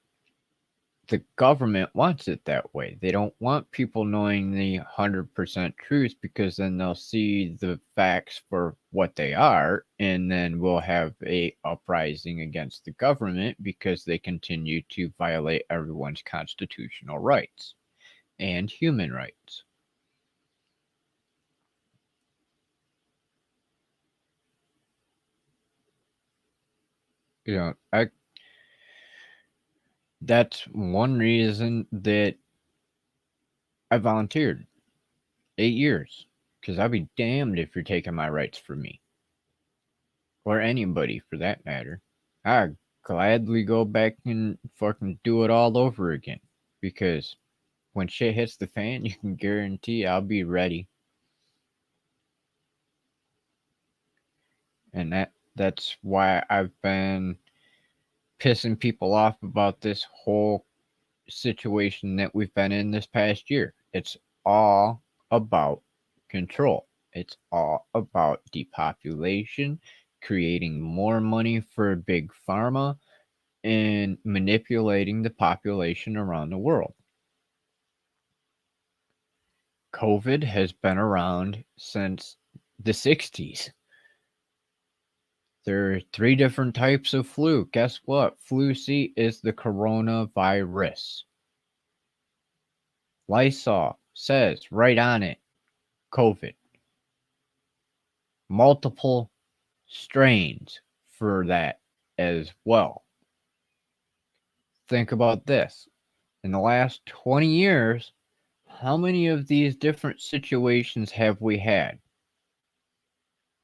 the government wants it that way. They don't want people knowing the 100% truth because then they'll see the facts for what they are and then we'll have a uprising against the government because they continue to violate everyone's constitutional rights and human rights. You know, that's one reason that I volunteered 8 years because I'd be damned if you're taking my rights from me or anybody for that matter. I'd gladly go back and fucking do it all over again because when shit hits the fan, you can guarantee I'll be ready. And that's why I've been pissing people off about this whole situation that we've been in this past year. It's all about control. It's all about depopulation creating more money for Big Pharma, and manipulating the population around the world. COVID has been around since the 60s. There are 3 different types of flu. Guess what? Flu C is the coronavirus. Lysol says right on it, COVID. Multiple strains for that as well. Think about this. In the last 20 years, how many of these different situations have we had?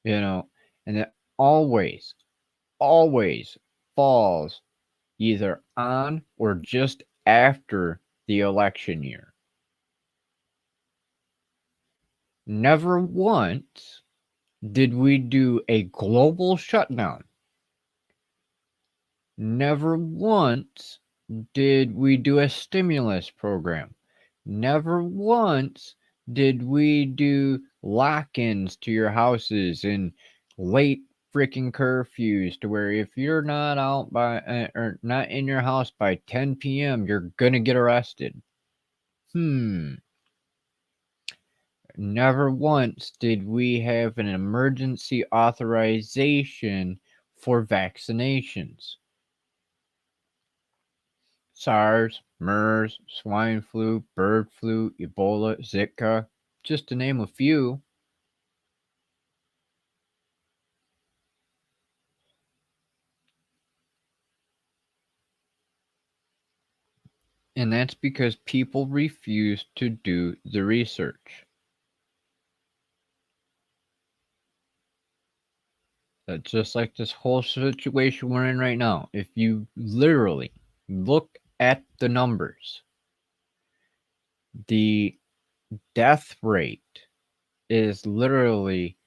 You know, and it always, always falls either on or just after the election year. Never once did we do a global shutdown. Never once did we do a stimulus program. Never once did we do lock-ins to your houses and late freaking curfews to where if you're not out by or not in your house by 10 p.m., you're gonna get arrested. Never once did we have an emergency authorization for vaccinations. SARS, MERS, swine flu, bird flu, Ebola, Zika, just to name a few. And that's because people refuse to do the research. That's just like this whole situation we're in right now. If you literally look at the numbers, the death rate is literally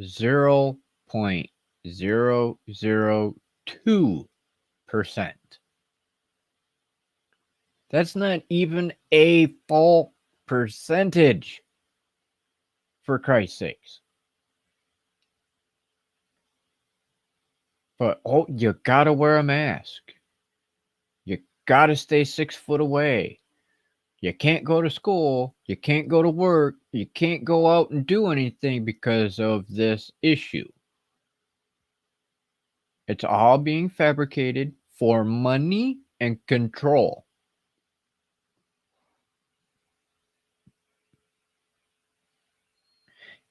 0.002%. That's not even a full percentage, for Christ's sakes. But, you gotta wear a mask. You gotta stay 6 foot away. You can't go to school. You can't go to work. You can't go out and do anything because of this issue. It's all being fabricated for money and control.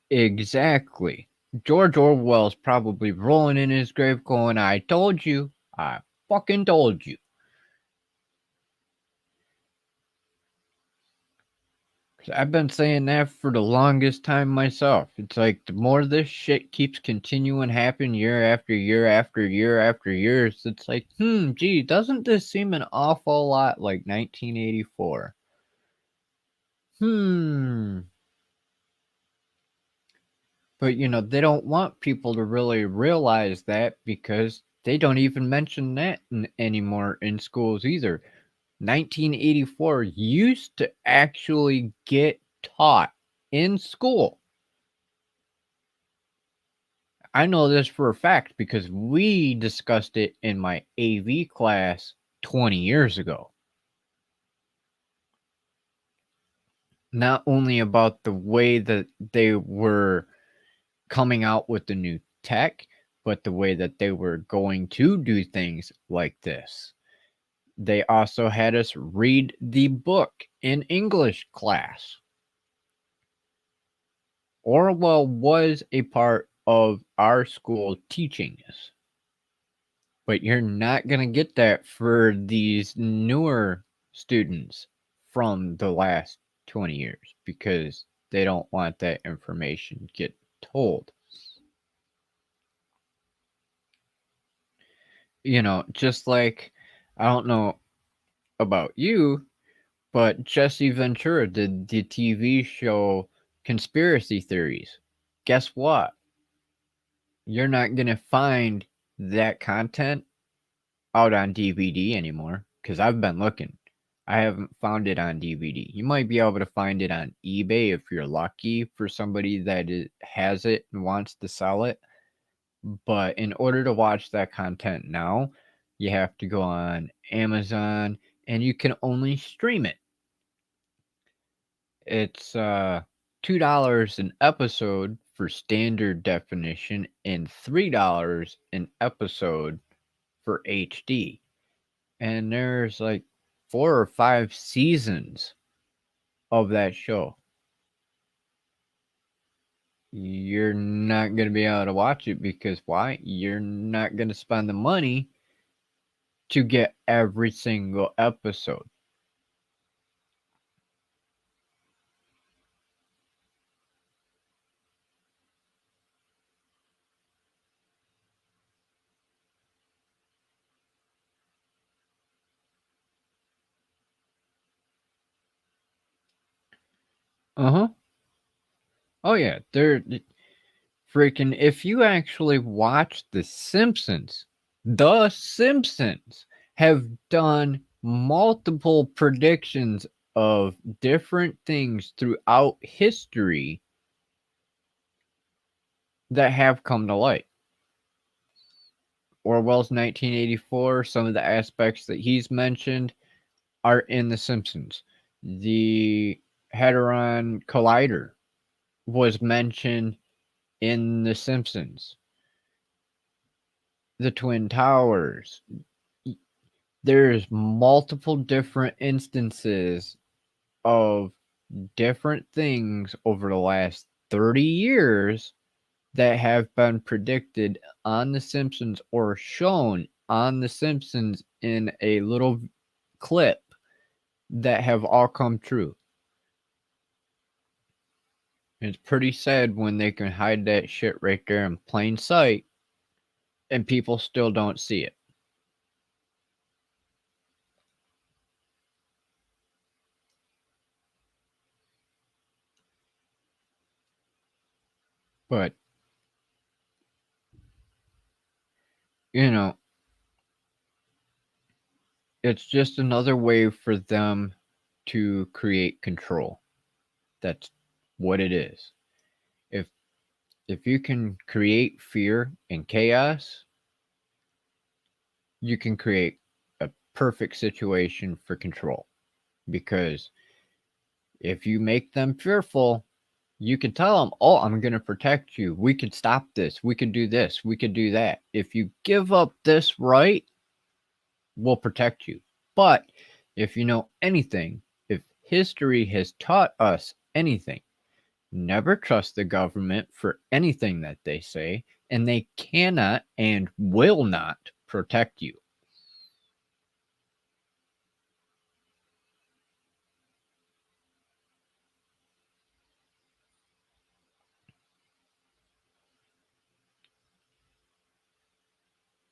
Exactly. George Orwell's probably rolling in his grave going, I told you. I fucking told you. I've been saying that for the longest time myself. It's like the more this shit keeps continuing happening year after year after year after years, it's like, gee, doesn't this seem an awful lot like 1984? But, they don't want people to really realize that because they don't even mention that anymore in schools either. 1984 used to actually get taught in school. I know this for a fact because we discussed it in my AV class 20 years ago. Not only about the way that they were coming out with the new tech, but the way that they were going to do things like this. They also had us read the book in English class. Orwell was a part of our school teaching us. But you're not going to get that for these newer students from the last 20 years because they don't want that information get told. Just like, I don't know about you, but Jesse Ventura did the TV show Conspiracy Theories. Guess what? You're not going to find that content out on DVD anymore because I've been looking. I haven't found it on DVD. You might be able to find it on eBay if you're lucky for somebody that has it and wants to sell it. But in order to watch that content now, you have to go on Amazon and you can only stream it. It's $2 an episode for standard definition and $3 an episode for HD. And there's like 4 or 5 seasons of that show. You're not going to be able to watch it because why? You're not going to spend the money to get every single episode. Uh-huh. Oh yeah, they're freaking if you actually watch The Simpsons have done multiple predictions of different things throughout history that have come to light. Orwell's 1984, some of the aspects that he's mentioned are in The Simpsons. The Hadron Collider was mentioned in The Simpsons. The Twin Towers. There's multiple different instances of different things over the last 30 years that have been predicted on The Simpsons or shown on The Simpsons in a little clip that have all come true. It's pretty sad when they can hide that shit right there in plain sight and people still don't see it. But, you know, it's just another way for them to create control. That's what it is. If if you can create fear and chaos, you can create a perfect situation for control. Because if you make them fearful, you can tell them, "Oh, I'm going to protect you. We can stop this. We can do this. We can do that. If you give up this right, we'll protect you." But if you know anything, if history has taught us anything, never trust the government for anything that they say, and they cannot and will not protect you.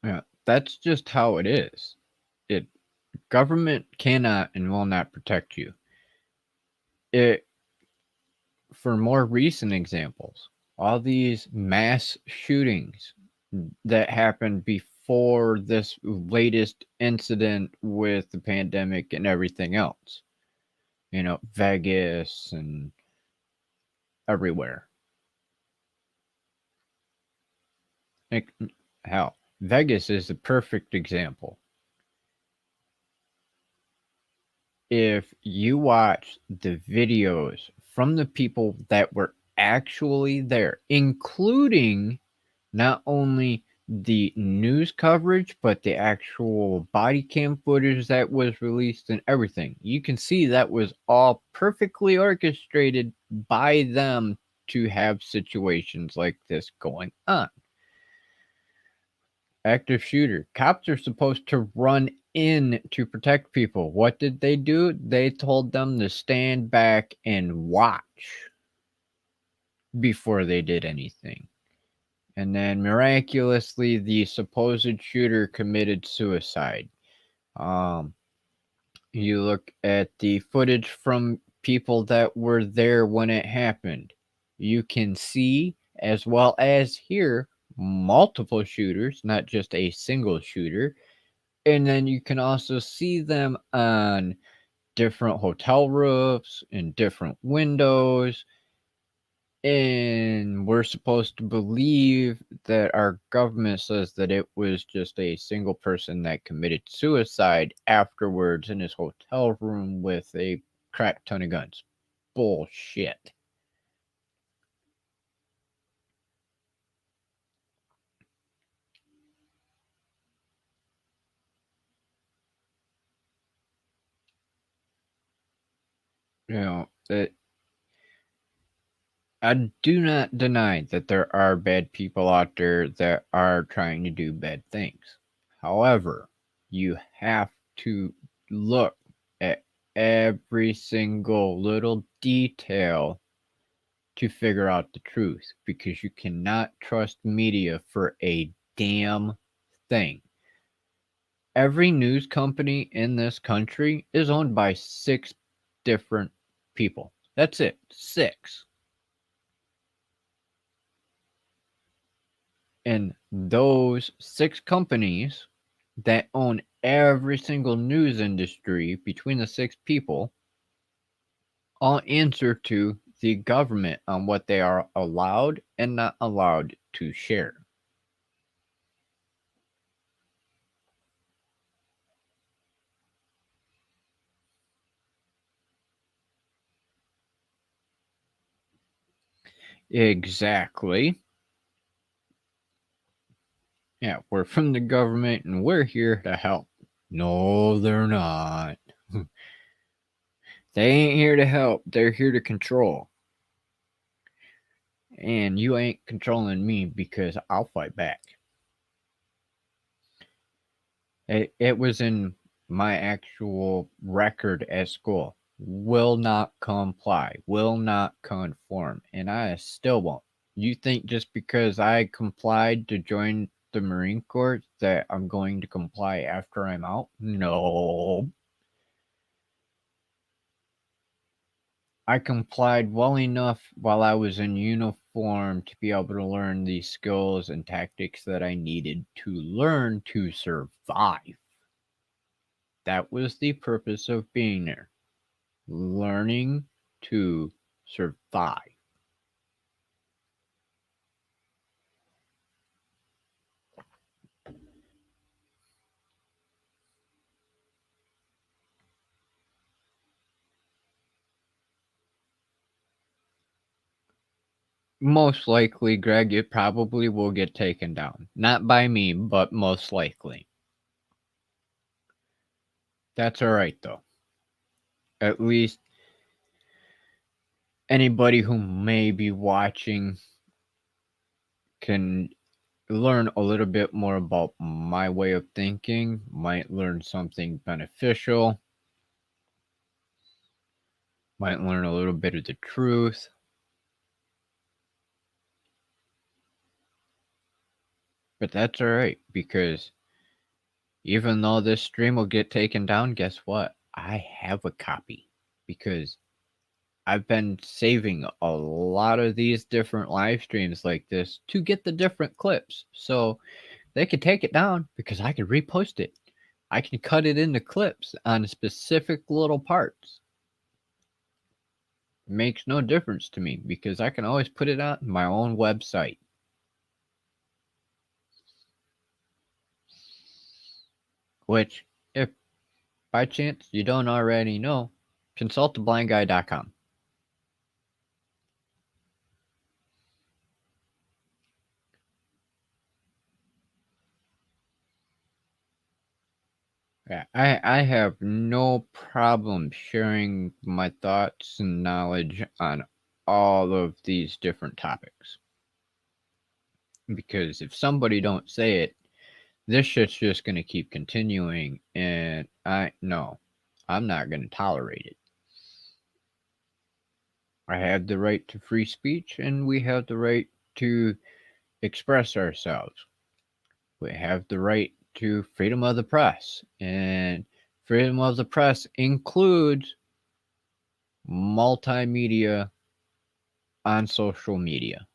Yeah, that's just how it is. It Government cannot and will not protect you. It For more recent examples, all these mass shootings that happened before this latest incident with the pandemic and everything else. Vegas and everywhere. Like, hell, Vegas is the perfect example. If you watch the videos from the people that were actually there, including not only the news coverage, but the actual body cam footage that was released and everything, you can see that was all perfectly orchestrated by them to have situations like this going on. Active shooter. Cops are supposed to run in to protect people. What did they do? They told them to stand back and watch before they did anything. And then miraculously, the supposed shooter committed suicide. Um, you look at the footage from people that were there when it happened. You can see as well as hear multiple shooters, not just a single shooter. And then you can also see them on different hotel roofs and different windows. And we're supposed to believe that our government says that it was just a single person that committed suicide afterwards in his hotel room with a crap ton of guns. Bullshit. You know, I do not deny that there are bad people out there that are trying to do bad things. However, you have to look at every single little detail to figure out the truth because you cannot trust media for a damn thing. Every news company in this country is owned by 6 different people. That's it, 6. And those 6 companies that own every single news industry between the 6 people all answer to the government on what they are allowed and not allowed to share. Exactly. Yeah, we're from the government and we're here to help. No, they're not. They ain't here to help, they're here to control. And you ain't controlling me because I'll fight back. It was in my actual record at school. Will not comply, will not conform, and I still won't. You think just because I complied to join the Marine Corps that I'm going to comply after I'm out? No. I complied well enough while I was in uniform to be able to learn the skills and tactics that I needed to learn to survive. That was the purpose of being there. Learning to survive. Most likely, Greg, it probably will get taken down. Not by me, but most likely. That's alright, though. At least anybody who may be watching can learn a little bit more about my way of thinking, might learn something beneficial, might learn a little bit of the truth. But that's alright because even though this stream will get taken down, guess what? I have a copy because I've been saving a lot of these different live streams like this to get the different clips. So they can take it down because I can repost it. I can cut it into clips on specific little parts. It makes no difference to me because I can always put it on my own website. Which, if by chance you don't already know, consult theblindguy.com. Yeah, I have no problem sharing my thoughts and knowledge on all of these different topics. Because if somebody don't say it, this shit's just gonna keep continuing, and I'm not gonna tolerate it. I have the right to free speech, and we have the right to express ourselves. We have the right to freedom of the press, and freedom of the press includes multimedia on social media.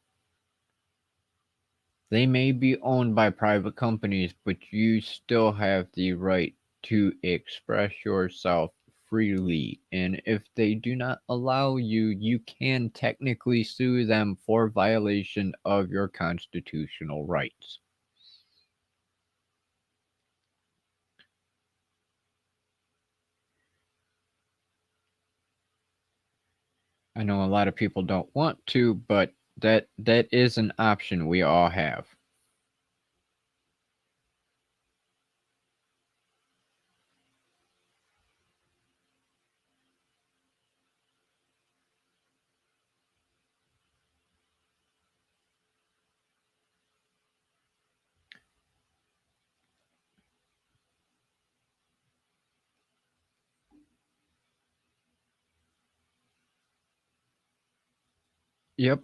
They may be owned by private companies, but you still have the right to express yourself freely. And if they do not allow you, you can technically sue them for violation of your constitutional rights. I know a lot of people don't want to, but that is an option we all have. Yep,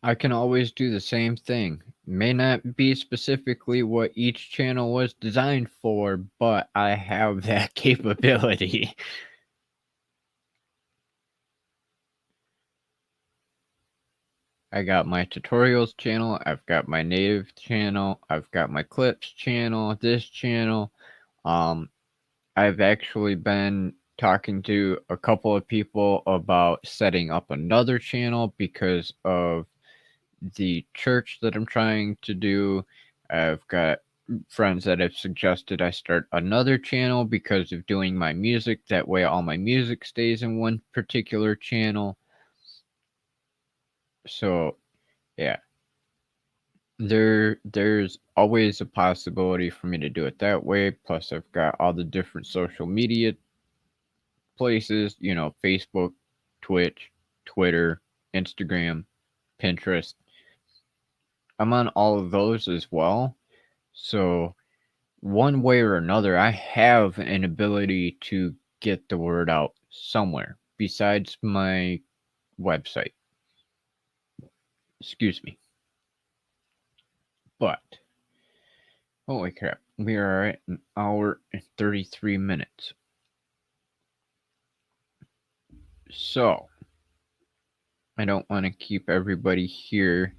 I can always do the same thing. May not be specifically what each channel was designed for, but I have that capability. I got my tutorials channel, I've got my native channel, I've got my clips channel, this channel. Um, I've actually been talking to a couple of people about setting up another channel because of the church that I'm trying to do. I've got friends that have suggested I start another channel because of doing my music. That way, all my music stays in one particular channel. So, yeah, there's always a possibility for me to do it that way. Plus, I've got all the different social media places, Facebook, Twitch, Twitter, Instagram, Pinterest. I'm on all of those as well. So, one way or another, I have an ability to get the word out somewhere besides my website. Excuse me. But, holy crap, we are at an hour and 33 minutes. So, I don't want to keep everybody here,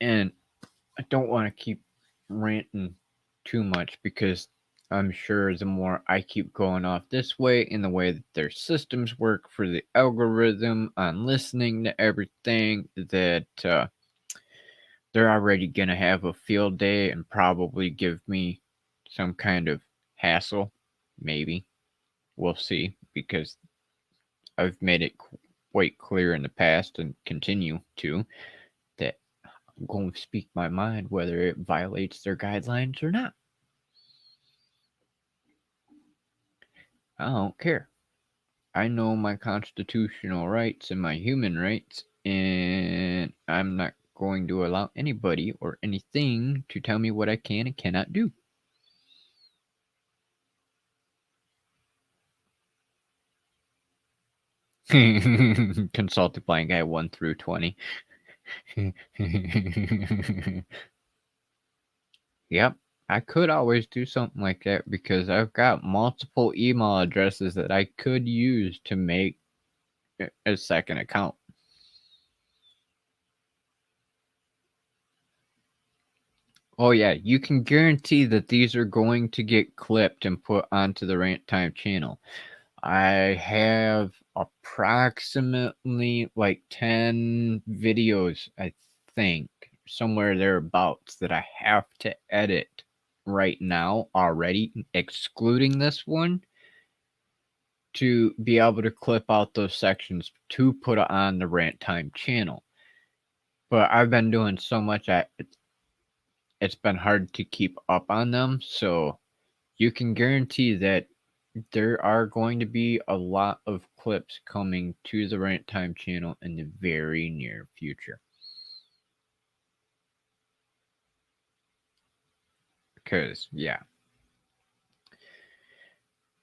and I don't want to keep ranting too much because I'm sure the more I keep going off this way in the way that their systems work for the algorithm on listening to everything, that they're already going to have a field day and probably give me some kind of hassle. Maybe. We'll see, because I've made it quite clear in the past and continue to that I'm going to speak my mind whether it violates their guidelines or not. I don't care. I know my constitutional rights and my human rights, and I'm not going to allow anybody or anything to tell me what I can and cannot do. Consult the blind guy 1 through 20. Yep, I could always do something like that because I've got multiple email addresses that I could use to make a second account. Oh yeah, you can guarantee that these are going to get clipped and put onto the Rant Time channel. I have approximately like 10 videos, I think, somewhere thereabouts, that I have to edit right now already, excluding this one, to be able to clip out those sections to put on the Rant Time channel. But I've been doing so much, it's been hard to keep up on them, so you can guarantee that there are going to be a lot of clips coming to the Rant Time channel in the very near future. Because, yeah,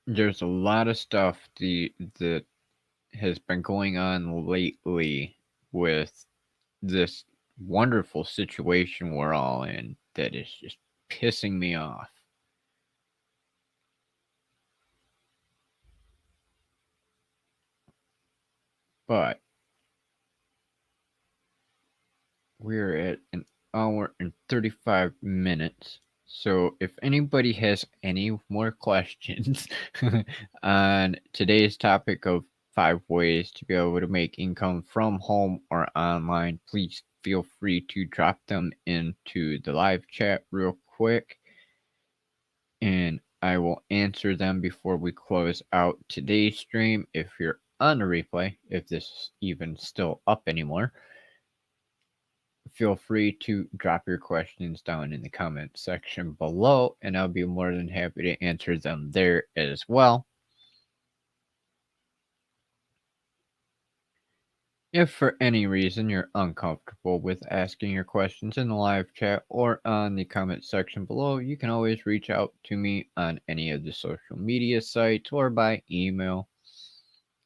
there's a lot of stuff that has been going on lately with this wonderful situation we're all in that is just pissing me off. But we're at an hour and 35 minutes. So, if anybody has any more questions on today's topic of 5 ways to be able to make income from home or online, please feel free to drop them into the live chat real quick and I will answer them before we close out today's stream. If you're on a replay, if this is even still up anymore, feel free to drop your questions down in the comment section below, and I'll be more than happy to answer them there as well. If for any reason you're uncomfortable with asking your questions in the live chat or on the comment section below, you can always reach out to me on any of the social media sites or by email.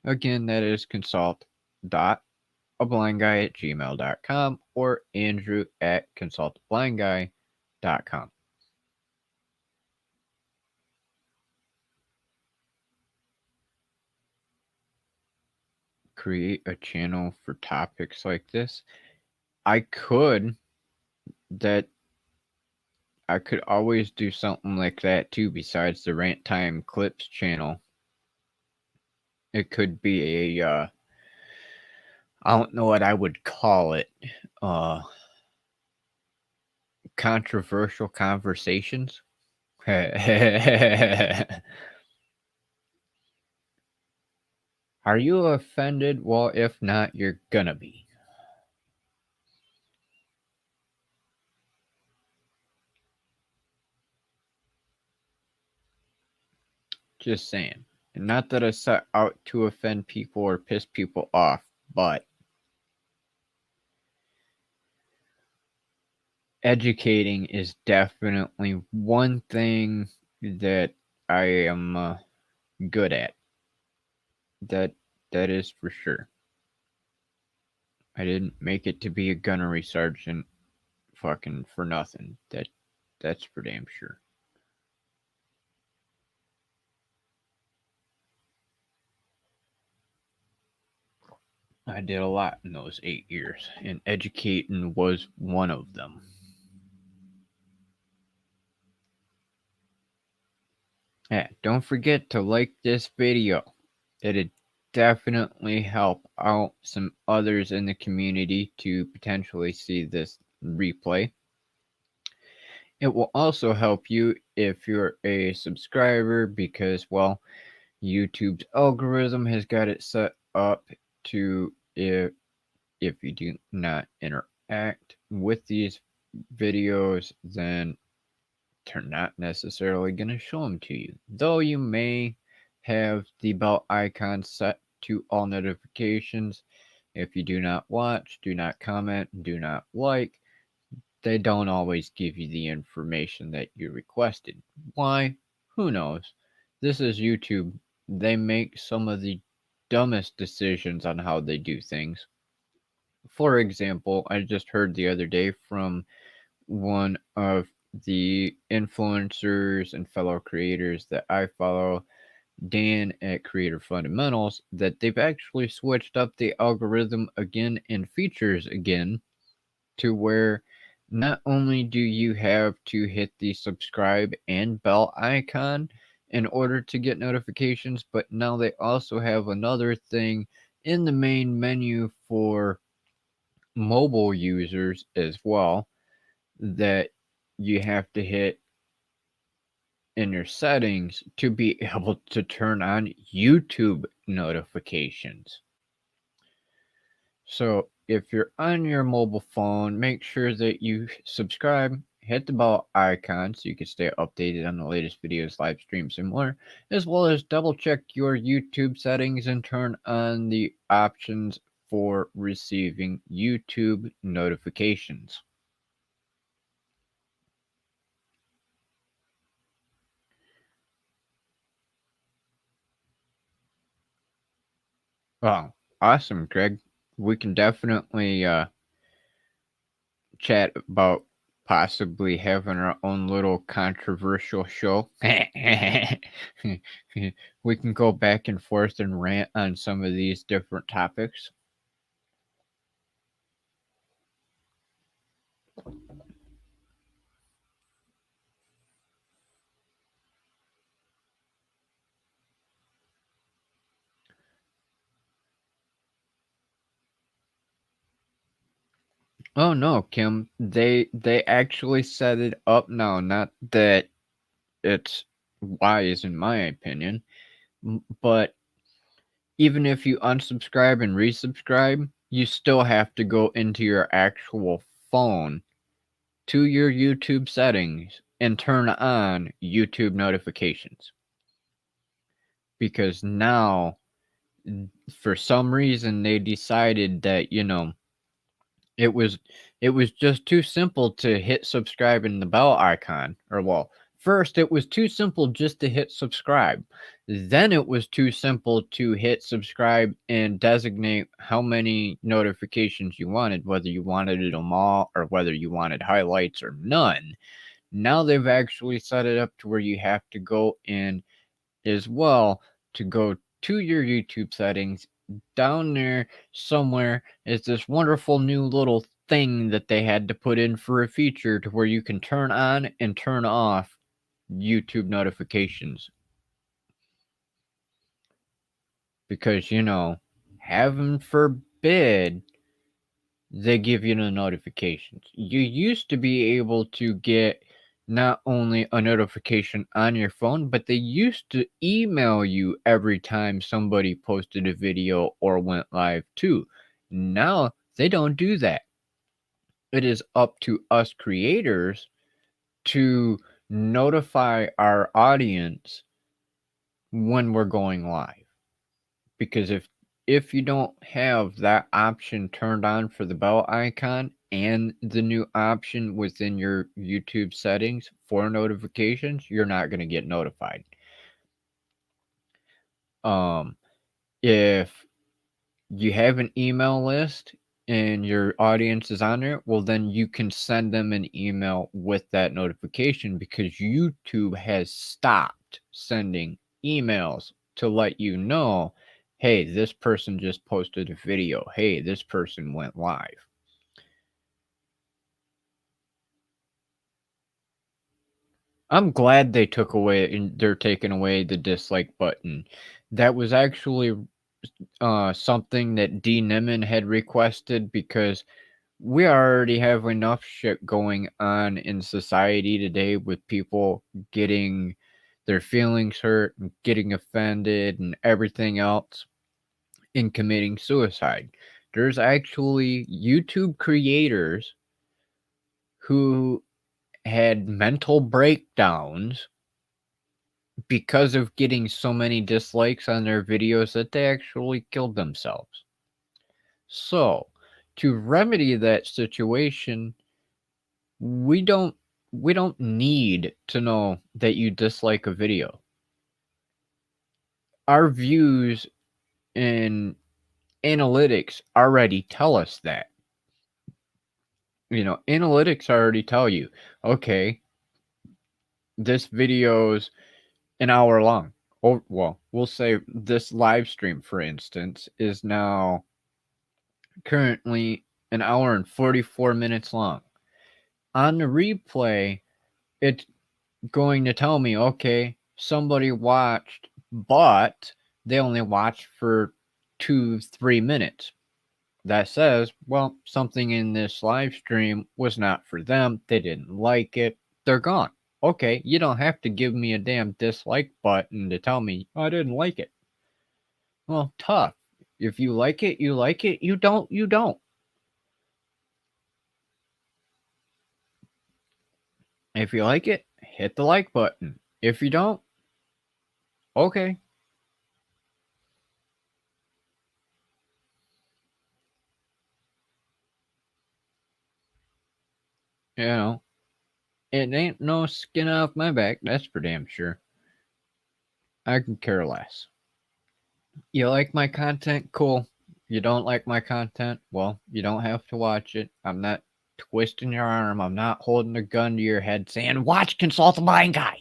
Again, that is consult.ablindguy@gmail.com or andrew@consultablindguy.com. Create a channel for topics like this. I could always do something like that too besides the Rant Time Clips channel. It could be a I don't know what I would call it. Uh Controversial conversations. Are you offended? Well, if not, you're gonna be. Just saying. And not that I set out to offend people or piss people off, but educating is definitely one thing that I am good at. That is for sure. I didn't make it to be a gunnery sergeant fucking for nothing. That's for damn sure. I did a lot in those 8 years, and educating was one of them. Yeah, don't forget to like this video. It'd definitely help out some others in the community to potentially see this replay. It will also help you if you're a subscriber because, well, YouTube's algorithm has got it set up to if you do not interact with these videos, then they're not necessarily going to show them to you. Though you may have the bell icon set to all notifications. If you do not watch, do not comment, do not like, they don't always give you the information that you requested. Why? Who knows? This is YouTube. They make some of the dumbest decisions on how they do things. For example, I just heard the other day from one of the influencers and fellow creators that I follow, Dan at Creator Fundamentals, that they've actually switched up the algorithm again and features again to where not only do you have to hit the subscribe and bell icon in order to get notifications, but now they also have another thing in the main menu for mobile users as well that you have to hit in your settings to be able to turn on YouTube notifications. So if you're on your mobile phone, make sure that you subscribe, hit the bell icon so you can stay updated on the latest videos, live streams, and more, as well as double check your YouTube settings and turn on the options for receiving YouTube notifications. Oh, awesome, Greg. We can definitely chat about possibly having our own little controversial show. We can go back and forth and rant on some of these different topics. Oh no, Kim. They actually set it up now. Not that it's wise in my opinion, but even if you unsubscribe and resubscribe, you still have to go into your actual phone to your YouTube settings and turn on YouTube notifications. Because now, for some reason, they decided that, it was it was just too simple to hit subscribe and the bell icon. Or well, first it was too simple just to hit subscribe. Then it was too simple to hit subscribe and designate how many notifications you wanted, whether you wanted them all or whether you wanted highlights or none. Now they've actually set it up to where you have to go in as well to go to your YouTube settings. Down there somewhere is this wonderful new little thing that they had to put in for a feature to where you can turn on and turn off YouTube notifications. Because, heaven forbid they give you the notifications. You used to be able to get not only a notification on your phone, but they used to email you every time somebody posted a video or went live too. Now they don't do that. It is up to us creators to notify our audience when we're going live. Because if you don't have that option turned on for the bell icon and the new option within your YouTube settings for notifications, you're not going to get notified. Um, if you have an email list and your audience is on there, well, then you can send them an email with that notification because YouTube has stopped sending emails to let you know, hey, this person just posted a video. Hey, this person went live. I'm glad they took away and they're taking away the dislike button. That was actually something that D. Nimmin had requested because we already have enough shit going on in society today with people getting their feelings hurt and getting offended and everything else and committing suicide. There's actually YouTube creators who had mental breakdowns because of getting so many dislikes on their videos that they actually killed themselves. So, to remedy that situation, we don't we don't need to know that you dislike a video. Our views in analytics already tell us that. Analytics already tell you, okay, this video's an hour long. Or well, we'll say this live stream, for instance, is now currently an hour and 44 minutes long. On the replay, it's going to tell me, okay, somebody watched, but they only watched for 2-3 minutes. That says, well, something in this live stream was not for them. They didn't like it. They're gone. Okay, you don't have to give me a damn dislike button to tell me I didn't like it. Well, tough. If you like it, you like it. You don't, you don't. If you like it, hit the like button. If you don't, okay. You know, it ain't no skin off my back, that's for damn sure. I can care less. You like my content? Cool. You don't like my content? Well, you don't have to watch it. I'm not twisting your arm. I'm not holding a gun to your head saying, watch Consult the Blind Guy.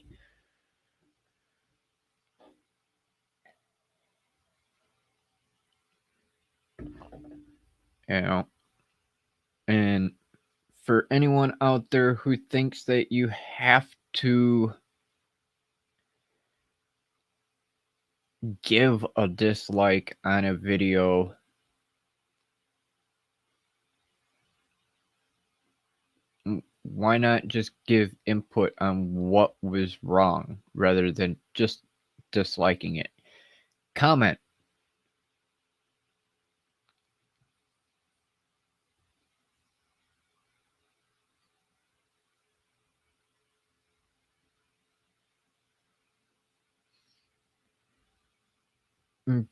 You know, and for anyone out there who thinks that you have to give a dislike on a video, why not just give input on what was wrong rather than just disliking it? Comment.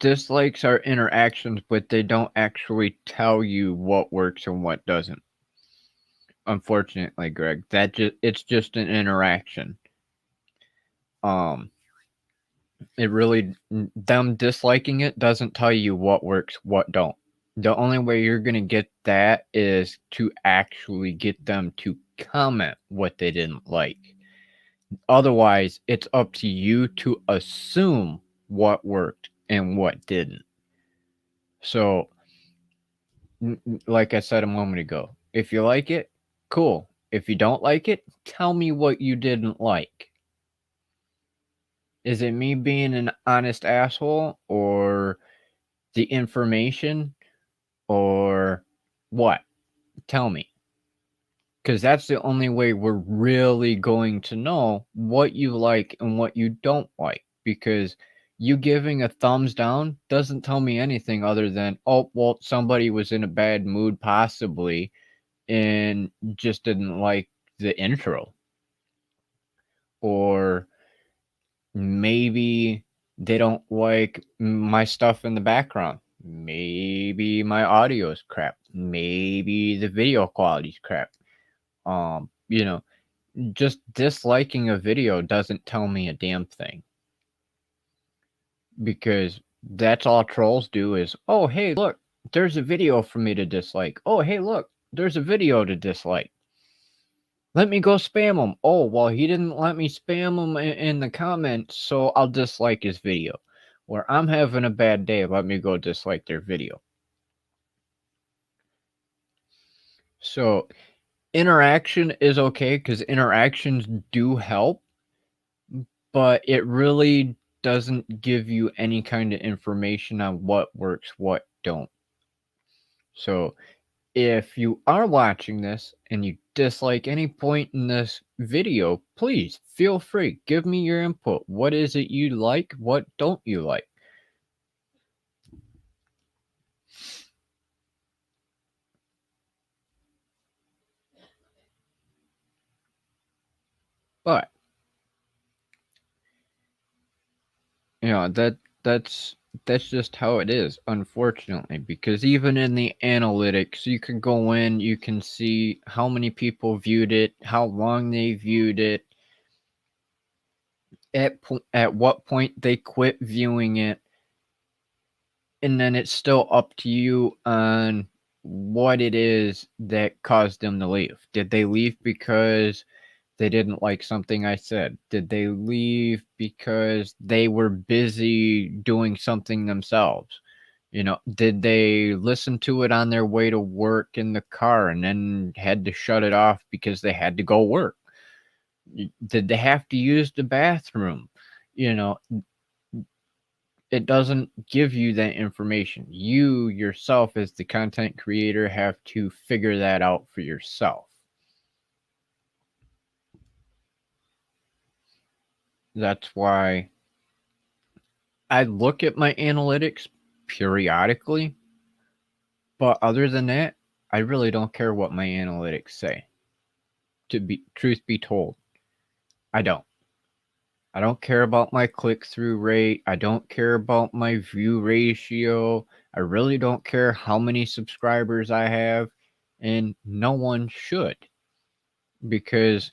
Dislikes are interactions, but they don't actually tell you what works and what doesn't. Unfortunately, Greg, it's just an interaction. Um, it really them disliking it doesn't tell you what works, what don't. The only way you're gonna get that is to actually get them to comment what they didn't like. Otherwise, it's up to you to assume what worked and what didn't. So, like I said a moment ago, if you like it, cool. If you don't like it, tell me what you didn't like. Is it me being an honest asshole, or the information, or what? Tell me. Because that's the only way we're really going to know what you like and what you don't like. Because you giving a thumbs down doesn't tell me anything other than, oh, well, somebody was in a bad mood, possibly, and just didn't like the intro. Or maybe they don't like my stuff in the background. Maybe my audio is crap. Maybe the video quality's crap. You know, just disliking a video doesn't tell me a damn thing, because that's all trolls do is, oh, hey, look, there's a video for me to dislike. Oh, hey, look, there's a video to dislike. Let me go spam him. Oh, well, he didn't let me spam him in the comments, so I'll dislike his video. Or I'm having a bad day, let me go dislike their video. So interaction is okay because interactions do help, but it really doesn't give you any kind of information on what works, what don't. So if you are watching this and you dislike any point in this video, please feel free. Give me your input. What is it you like? What don't you like? But that's that's just how it is, unfortunately, because even in the analytics, you can go in, you can see how many people viewed it, how long they viewed it, at what point they quit viewing it, and then it's still up to you on what it is that caused them to leave. Did they leave because they didn't like something I said? Did they leave because they were busy doing something themselves? Did they listen to it on their way to work in the car and then had to shut it off because they had to go work? Did they have to use the bathroom? You know, it doesn't give you that information. You yourself, as the content creator, have to figure that out for yourself. That's why I look at my analytics periodically, but other than that, I really don't care what my analytics say. To be truth be told, I don't. I don't care about my click-through rate. I don't care about my view ratio. I really don't care how many subscribers I have, and no one should. Because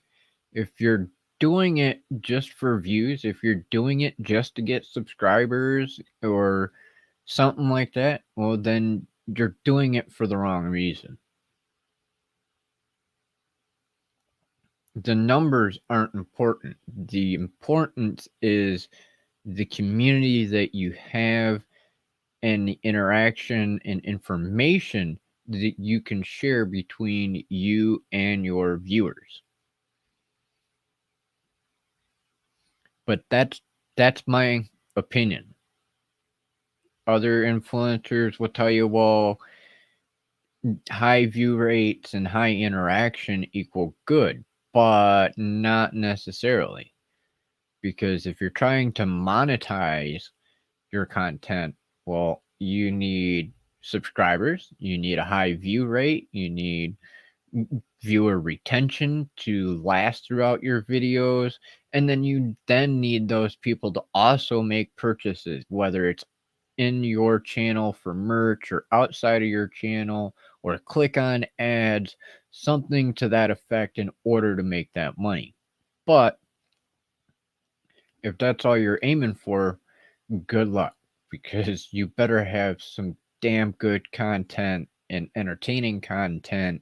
if you're doing it just for views, if you're doing it just to get subscribers or something like that, well, then you're doing it for the wrong reason. The numbers aren't important. The importance is the community that you have and the interaction and information that you can share between you and your viewers. But that's my opinion. Other influencers will tell you, well, high view rates and high interaction equal good, but not necessarily. Because if you're trying to monetize your content, well, you need subscribers, you need a high view rate, you need viewer retention to last throughout your videos, and then you then need those people to also make purchases, whether it's in your channel for merch or outside of your channel, or click on ads, something to that effect in order to make that money. But if that's all you're aiming for, good luck, because you better have some damn good content and entertaining content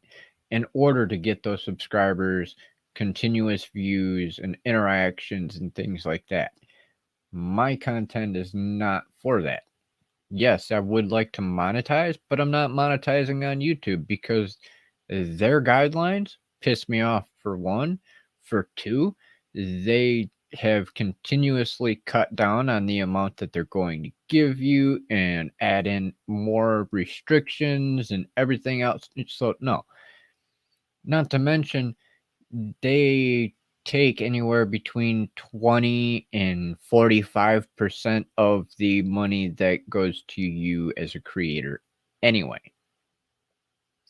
in order to get those subscribers, continuous views, and interactions, and things like that. My content is not for that. Yes, I would like to monetize, but I'm not monetizing on YouTube because their guidelines piss me off, for one. For two, they have continuously cut down on the amount that they're going to give you and add in more restrictions and everything else. So, no. Not to mention, they take anywhere between 20 and 45% of the money that goes to you as a creator anyway.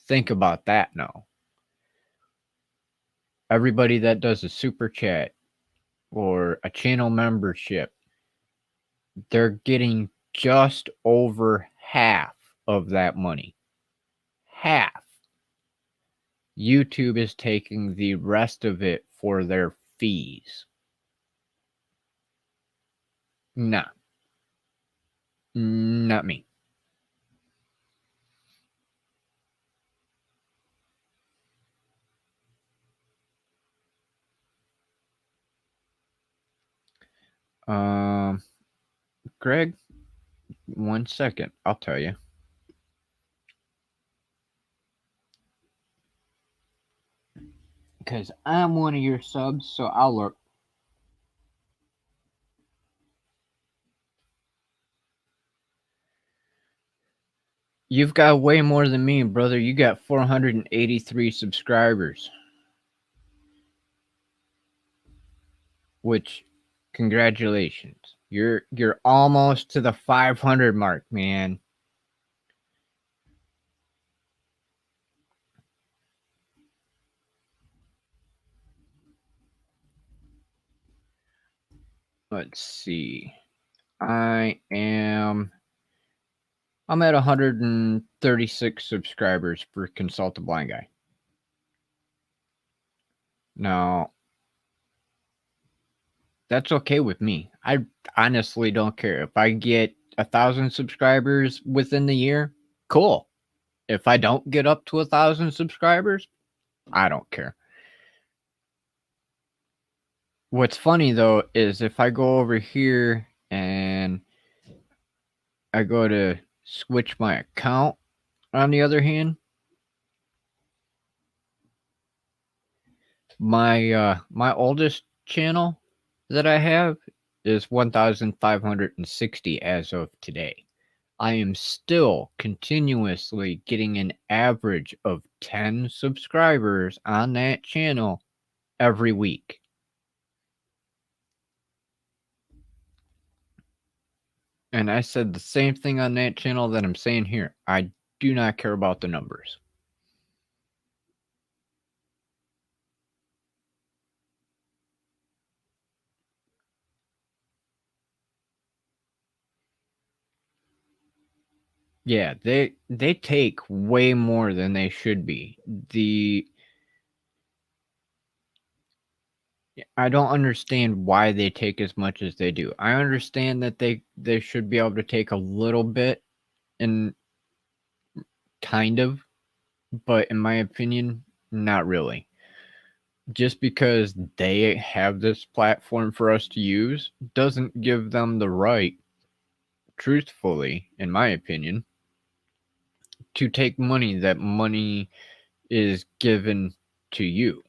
Think about that now. Everybody that does a super chat or a channel membership, they're getting just over half of that money. Half. YouTube is taking the rest of it for their fees. Nah. Not me. Greg, 1 second. I'll tell you. Because I'm one of your subs, so I'll look. You've got way more than me, brother. You got 483 subscribers. Which, congratulations. You're almost to the 500 mark, man. Let's see. I'm at 136 subscribers for Consult a Blind Guy. Now, that's okay with me. I honestly don't care. If I get 1,000 subscribers within the year, cool. If I don't get up to 1,000 subscribers, I don't care. What's funny though is if I go over here and I go to switch my account, on the other hand, my oldest channel that I have is 1,560 as of today. I am still continuously getting an average of 10 subscribers on that channel every week. And I said the same thing on that channel that I'm saying here. I do not care about the numbers. Yeah, they take way more than they should be. I don't understand why they take as much as they do. I understand that they should be able to take a little bit, and kind of, but in my opinion, not really. Just because they have this platform for us to use doesn't give them the right, truthfully, in my opinion, to take money that money is given to you.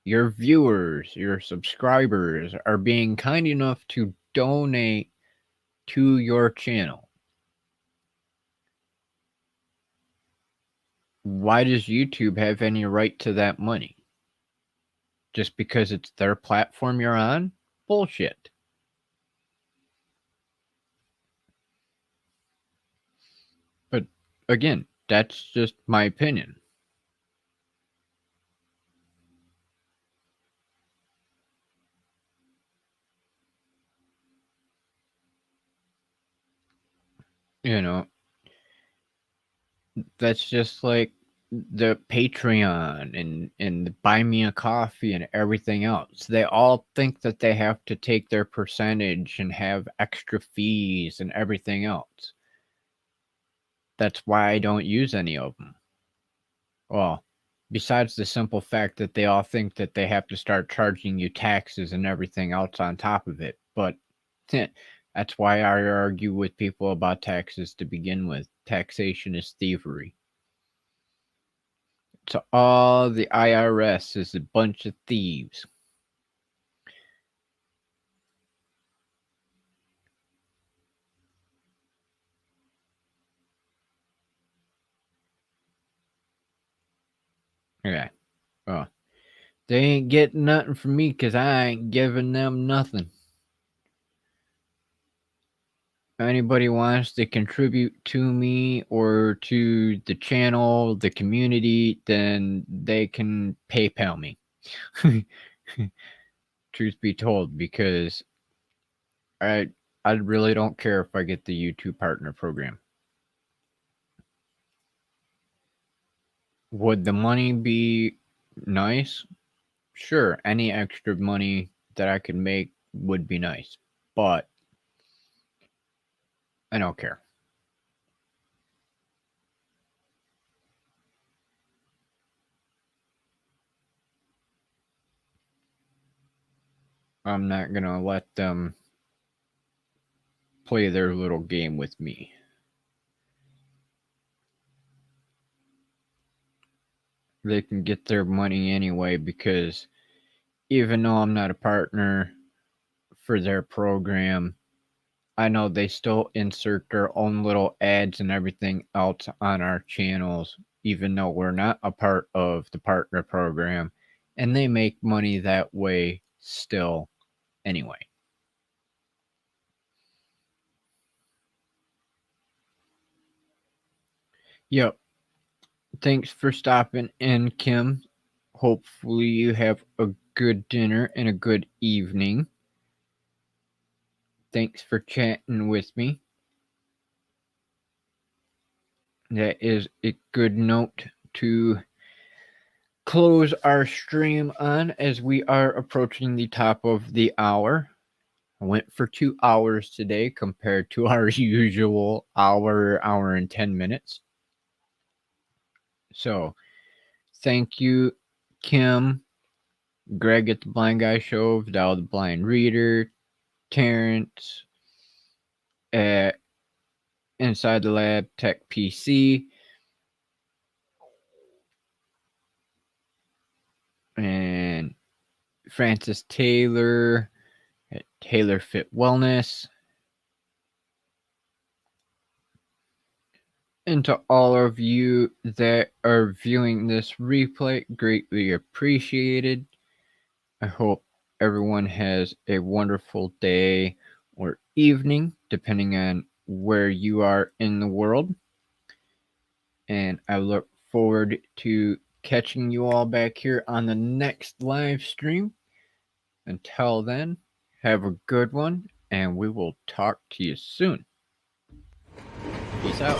Your viewers, your subscribers are being kind enough to donate to your channel. why does YouTube have any right to that money? Just because it's their platform you're on? Bullshit. But again, that's just my opinion. You know, that's just like the Patreon and the Buy Me a Coffee and everything else. They all think that they have to take their percentage and have extra fees and everything else. That's why I don't use any of them. Well, besides the simple fact that they all think that they have to start charging you taxes and everything else on top of it. But that's why I argue with people about taxes to begin with. Taxation is thievery. So all the IRS is a bunch of thieves. Okay. Well, they ain't getting nothing from me because I ain't giving them nothing. If anybody wants to contribute to me or to the channel, the community, then they can PayPal me. Truth be told, because I really don't care if I get the YouTube partner program. Would the money be nice? Sure, any extra money that I could make would be nice, but I don't care. I'm not gonna let them play their little game with me. They can get their money anyway, because even though I'm not a partner for their program, I know they still insert their own little ads and everything else on our channels, even though we're not a part of the partner program, and they make money that way still anyway. Yep. Thanks for stopping in, Kim. Hopefully you have a good dinner and a good evening. Thanks for chatting with me. That is a good note to close our stream on, as we are approaching the top of the hour. I went for 2 hours today compared to our usual hour and 10 minutes. So thank you, Kim, Greg at the Blind Guy Show, Vidal the Blind Reader, Terrence at Inside the Lab Tech PC, and Francis Taylor at Taylor Fit Wellness. And to all of you that are viewing this replay, greatly appreciated. I hope everyone has a wonderful day or evening, depending on where you are in the world. And I look forward to catching you all back here on the next live stream. Until then, have a good one, and we will talk to you soon. Peace out.